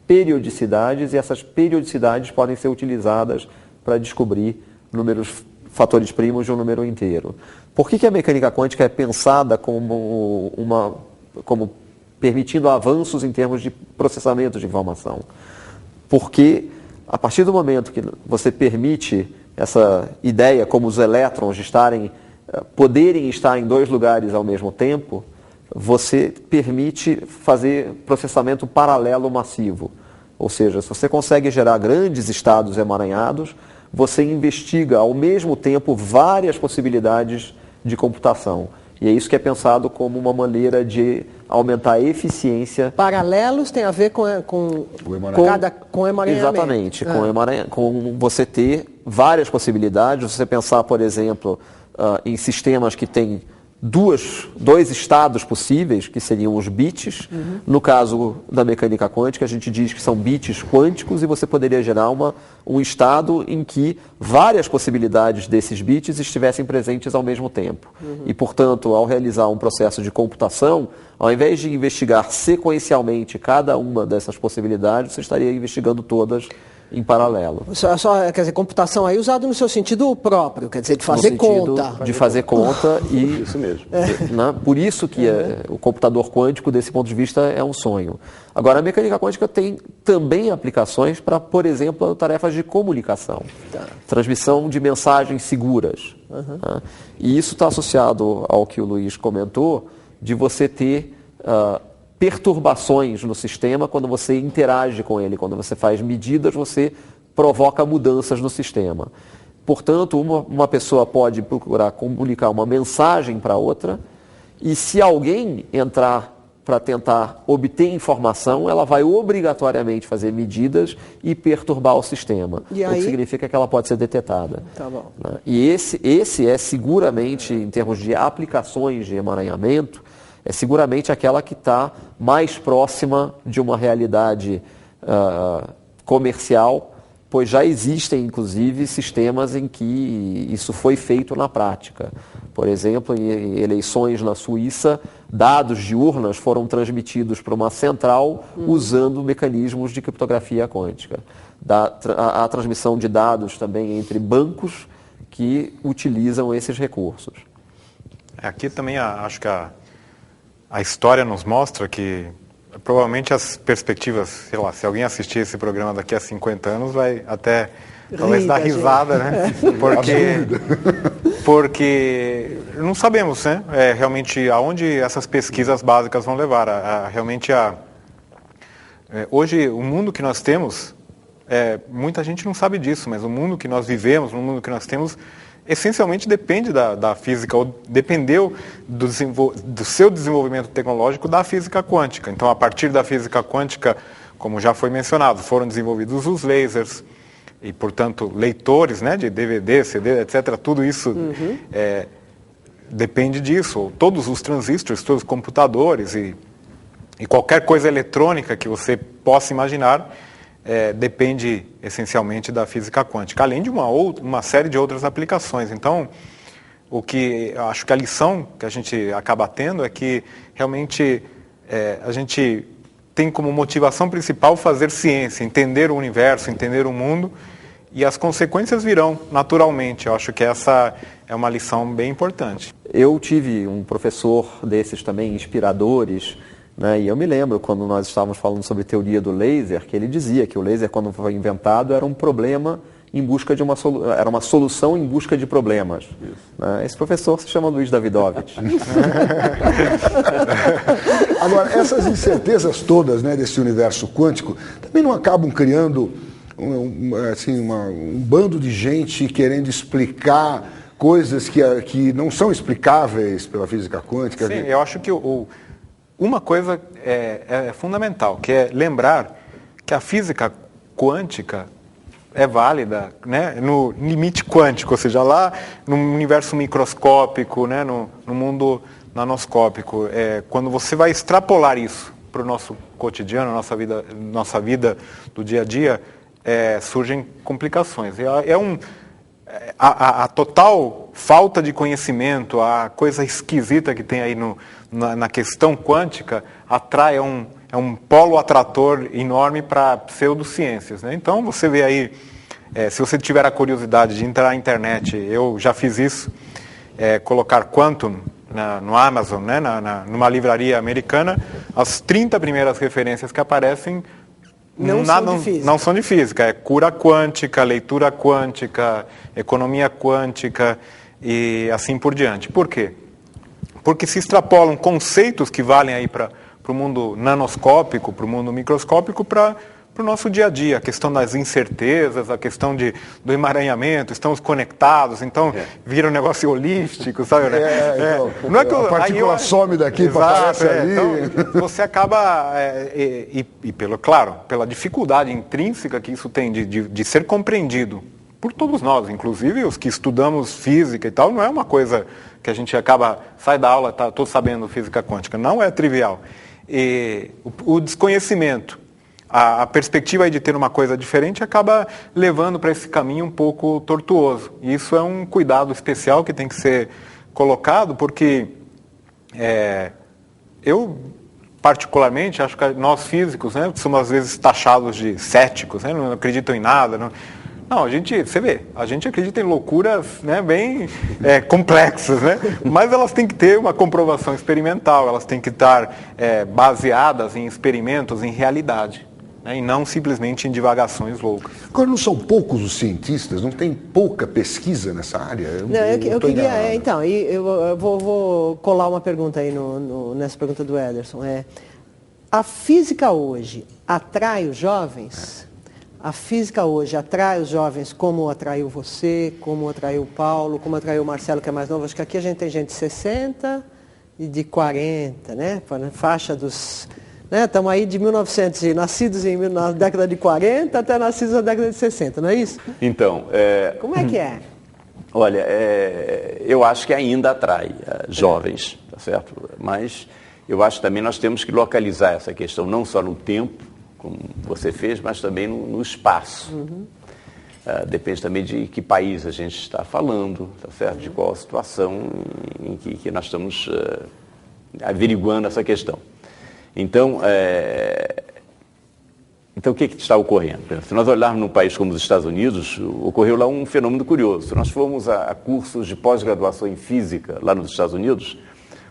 periodicidades e essas periodicidades podem ser utilizadas para descobrir fatores primos de um número inteiro. Por que a mecânica quântica é pensada como permitindo avanços em termos de processamento de informação? Porque a partir do momento que você permite essa ideia como os elétrons poderem estar em dois lugares ao mesmo tempo, você permite fazer processamento paralelo massivo. Ou seja, se você consegue gerar grandes estados emaranhados, você investiga ao mesmo tempo várias possibilidades de computação. E é isso que é pensado como uma maneira de aumentar a eficiência. Paralelos tem a ver com emaranhamento. Exatamente, com você ter várias possibilidades. Você pensar, por exemplo, em sistemas que têm dois estados possíveis, que seriam os bits. No caso da mecânica quântica, a gente diz que são bits quânticos e você poderia gerar um estado em que várias possibilidades desses bits estivessem presentes ao mesmo tempo. E, portanto, ao realizar um processo de computação, ao invés de investigar sequencialmente cada uma dessas possibilidades, você estaria investigando todas em paralelo. Quer dizer, computação aí usado no seu sentido próprio, quer dizer, de fazer conta. De fazer conta e... Isso mesmo. Por isso que o computador quântico, desse ponto de vista, é um sonho. Agora, a mecânica quântica tem também aplicações para, por exemplo, tarefas de comunicação. Transmissão de mensagens seguras. E isso está associado ao que o Luiz comentou, de você ter perturbações no sistema quando você interage com ele, quando você faz medidas, você provoca mudanças no sistema. Portanto, uma pessoa pode procurar comunicar uma mensagem para outra e se alguém entrar para tentar obter informação, ela vai obrigatoriamente fazer medidas e perturbar o sistema, o que significa que ela pode ser detetada. Tá bom. E esse é seguramente, em termos de aplicações de emaranhamento, é seguramente aquela que está mais próxima de uma realidade comercial, pois já existem, inclusive, sistemas em que isso foi feito na prática. Por exemplo, em eleições na Suíça, dados de urnas foram transmitidos para uma central usando mecanismos de criptografia quântica. A transmissão de dados também entre bancos que utilizam esses recursos. Aqui também acho que a história nos mostra que provavelmente as perspectivas, sei lá, se alguém assistir esse programa daqui a 50 anos, vai até talvez dar risada, né? Porque não sabemos, né? Realmente aonde essas pesquisas básicas vão levar. Hoje, o mundo que nós temos, muita gente não sabe disso, mas o mundo que nós vivemos, o mundo que nós temos, essencialmente depende da física, ou dependeu do seu desenvolvimento tecnológico da física quântica. Então, a partir da física quântica, como já foi mencionado, foram desenvolvidos os lasers e, portanto, leitores, né, de DVD, CD, etc. Tudo isso depende disso. Todos os transistores, todos os computadores e qualquer coisa eletrônica que você possa imaginar depende essencialmente da física quântica, além de uma série de outras aplicações. Então, o que eu acho que a lição que a gente acaba tendo é que realmente a gente tem como motivação principal fazer ciência, entender o universo, entender o mundo, e as consequências virão naturalmente. Eu acho que essa é uma lição bem importante. Eu tive um professor desses também, inspiradores, né? E eu me lembro, quando nós estávamos falando sobre teoria do laser, que ele dizia que o laser, quando foi inventado, era um problema em busca de era uma solução em busca de problemas. Né? Esse professor se chama Luiz Davidovich. Agora, essas incertezas todas, né, desse universo quântico também não acabam criando um bando de gente querendo explicar coisas que não são explicáveis pela física quântica? Sim, eu acho que uma coisa é fundamental, que é lembrar que a física quântica é válida, né, no limite quântico, ou seja, lá no universo microscópico, né, no mundo nanoscópico. Quando você vai extrapolar isso para o nosso cotidiano, nossa vida do dia a dia, surgem complicações. A total falta de conhecimento, a coisa esquisita que tem aí na questão quântica, atrai um polo atrator enorme para pseudociências, né? Então, você vê aí, se você tiver a curiosidade de entrar na internet, eu já fiz isso, colocar Quantum no Amazon, né, numa livraria americana, as 30 primeiras referências que aparecem não são de física. É cura quântica, leitura quântica, economia quântica e assim por diante. Por quê? Porque se extrapolam conceitos que valem aí para o mundo nanoscópico, para o mundo microscópico, para o nosso dia a dia. A questão das incertezas, a questão do emaranhamento, estamos conectados, então vira um negócio holístico, sabe? Então, não é que a partícula some daqui para aparecer ali. Então, você acaba, pela dificuldade intrínseca que isso tem de ser compreendido por todos nós, inclusive os que estudamos física e tal, não é uma coisa que a gente sai da aula, tá todo sabendo física quântica, não é trivial. E o desconhecimento, a perspectiva de ter uma coisa diferente acaba levando para esse caminho um pouco tortuoso. E isso é um cuidado especial que tem que ser colocado, porque eu, particularmente, acho que nós físicos, né, somos às vezes taxados de céticos, né, não acreditam em nada. Não, você vê, a gente acredita em loucuras, né, bem complexas, né? Mas elas têm que ter uma comprovação experimental, elas têm que estar baseadas em experimentos, em realidade, né, e não simplesmente em divagações loucas. Agora, não são poucos os cientistas? Não tem pouca pesquisa nessa área? Eu queria, então, eu vou colar uma pergunta aí nessa pergunta do Ederson. A física hoje atrai os jovens? A física hoje atrai os jovens como atraiu você, como atraiu o Paulo, como atraiu o Marcelo, que é mais novo? Acho que aqui a gente tem gente de 60 e de 40, né? Faixa dos... Estamos aí de 1900, nascidos na década de 40 até nascidos na década de 60, não é isso? Então... Como é que é? Olha, eu acho que ainda atrai jovens, tá certo? Mas eu acho que também nós temos que localizar essa questão, não só no tempo, como você fez, mas também no espaço. Depende também de que país a gente está falando, tá certo? De qual a situação em que nós estamos averiguando essa questão. Então, o que está ocorrendo? Se nós olharmos num país como os Estados Unidos, ocorreu lá um fenômeno curioso. Se nós formos a cursos de pós-graduação em física lá nos Estados Unidos,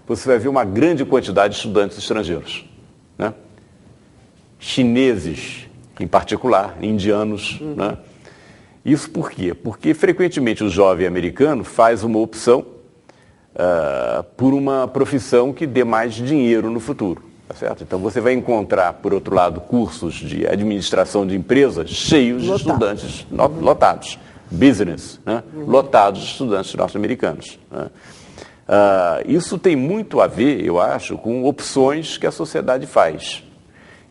você vai ver uma grande quantidade de estudantes estrangeiros, né? Chineses, em particular, indianos, né? Isso por quê? Porque frequentemente o jovem americano faz uma opção por uma profissão que dê mais dinheiro no futuro, tá certo? Então você vai encontrar, por outro lado, cursos de administração de empresas cheios de estudantes lotados, business, né? Lotados de estudantes norte-americanos, né? Isso tem muito a ver, eu acho, com opções que a sociedade faz.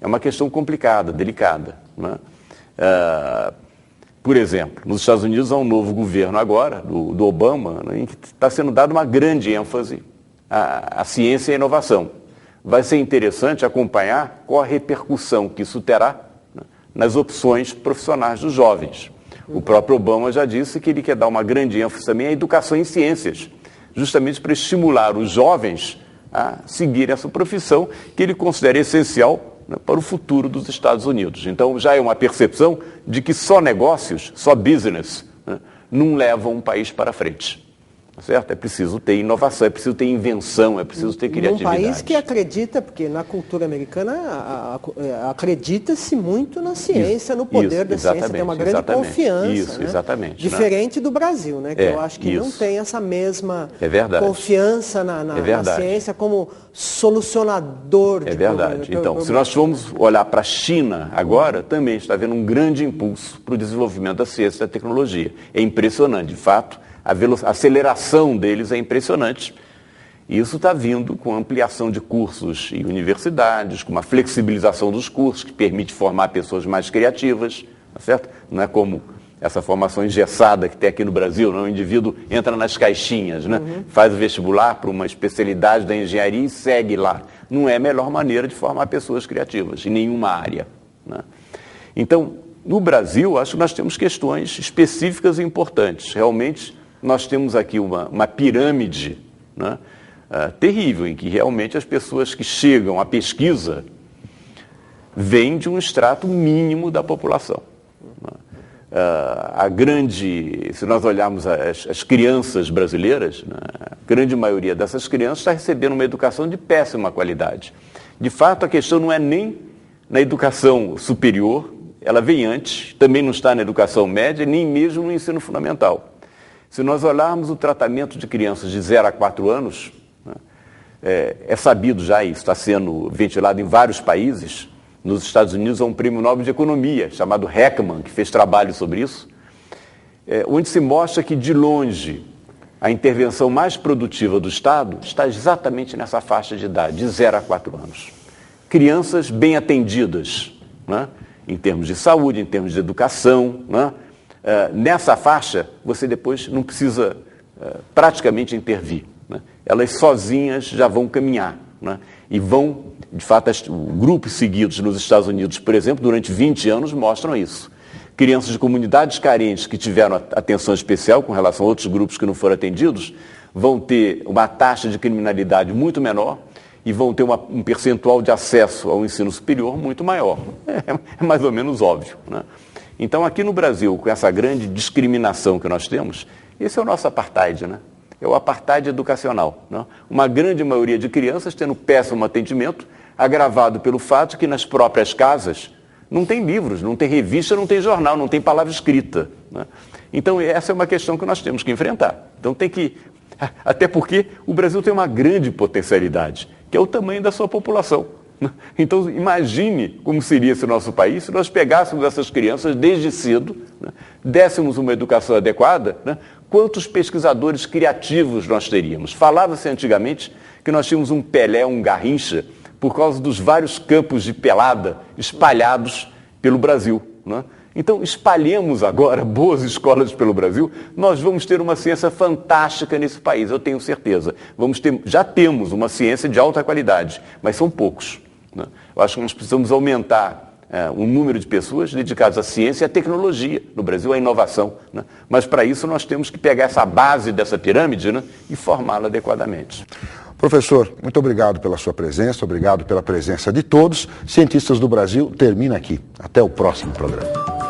É uma questão complicada, delicada, né? Por exemplo, nos Estados Unidos há um novo governo agora, do Obama, né, em que está sendo dada uma grande ênfase à ciência e à inovação. Vai ser interessante acompanhar qual a repercussão que isso terá, né, nas opções profissionais dos jovens. O próprio Obama já disse que ele quer dar uma grande ênfase também à educação em ciências, justamente para estimular os jovens a seguir essa profissão que ele considera essencial, né, para o futuro dos Estados Unidos. Então, já é uma percepção de que só negócios, só business, né, não levam um país para frente. Certo? É preciso ter inovação, é preciso ter invenção, é preciso ter criatividade. Um país que acredita, porque na cultura americana acredita-se muito na ciência, no poder da ciência, tem uma grande confiança. Isso, né? Exatamente. Diferente do Brasil, né? Que eu acho que não tem essa mesma confiança na ciência como solucionador de problemas. Então, se nós formos olhar para a China agora, também está havendo um grande impulso para o desenvolvimento da ciência e da tecnologia. É impressionante, de fato. A aceleração deles é impressionante. E isso está vindo com ampliação de cursos em universidades, com uma flexibilização dos cursos, que permite formar pessoas mais criativas, tá certo? Não é como essa formação engessada que tem aqui no Brasil, não? O indivíduo entra nas caixinhas, né? Faz o vestibular para uma especialidade da engenharia e segue lá. Não é a melhor maneira de formar pessoas criativas, em nenhuma área, né? Então, no Brasil, acho que nós temos questões específicas e importantes. Realmente, nós temos aqui uma pirâmide, né, terrível, em que realmente as pessoas que chegam à pesquisa vêm de um extrato mínimo da população. Se nós olharmos as crianças brasileiras, né, a grande maioria dessas crianças está recebendo uma educação de péssima qualidade. De fato, a questão não é nem na educação superior, ela vem antes, também não está na educação média, nem mesmo no ensino fundamental. Se nós olharmos o tratamento de crianças de 0 a 4 anos, né, é sabido já, isso está sendo ventilado em vários países. Nos Estados Unidos há um prêmio Nobel de Economia, chamado Heckman, que fez trabalho sobre isso, onde se mostra que, de longe, a intervenção mais produtiva do Estado está exatamente nessa faixa de idade, de 0 a 4 anos. Crianças bem atendidas, né, em termos de saúde, em termos de educação, né? Nessa faixa, você depois não precisa praticamente intervir, né? Elas sozinhas já vão caminhar, né? E vão, de fato, grupos seguidos nos Estados Unidos, por exemplo, durante 20 anos mostram isso. Crianças de comunidades carentes que tiveram atenção especial com relação a outros grupos que não foram atendidos, vão ter uma taxa de criminalidade muito menor e vão ter um percentual de acesso ao ensino superior muito maior. É mais ou menos óbvio, né? Então, aqui no Brasil, com essa grande discriminação que nós temos, esse é o nosso apartheid, né? É o apartheid educacional, né? Uma grande maioria de crianças tendo péssimo atendimento, agravado pelo fato que nas próprias casas não tem livros, não tem revista, não tem jornal, não tem palavra escrita, né? Então, essa é uma questão que nós temos que enfrentar. Então, até porque o Brasil tem uma grande potencialidade, que é o tamanho da sua população. Então, imagine como seria esse nosso país se nós pegássemos essas crianças desde cedo, né, dessemos uma educação adequada, né, quantos pesquisadores criativos nós teríamos. Falava-se antigamente que nós tínhamos um Pelé, um Garrincha, por causa dos vários campos de pelada espalhados pelo Brasil, né? Então, espalhemos agora boas escolas pelo Brasil, nós vamos ter uma ciência fantástica nesse país, eu tenho certeza. Já temos uma ciência de alta qualidade, mas são poucos, né? Eu acho que nós precisamos aumentar o número de pessoas dedicadas à ciência e à tecnologia no Brasil, à inovação, né? Mas para isso nós temos que pegar essa base dessa pirâmide, né, e formá-la adequadamente. Professor, muito obrigado pela sua presença, obrigado pela presença de todos. Cientistas do Brasil termina aqui. Até o próximo programa.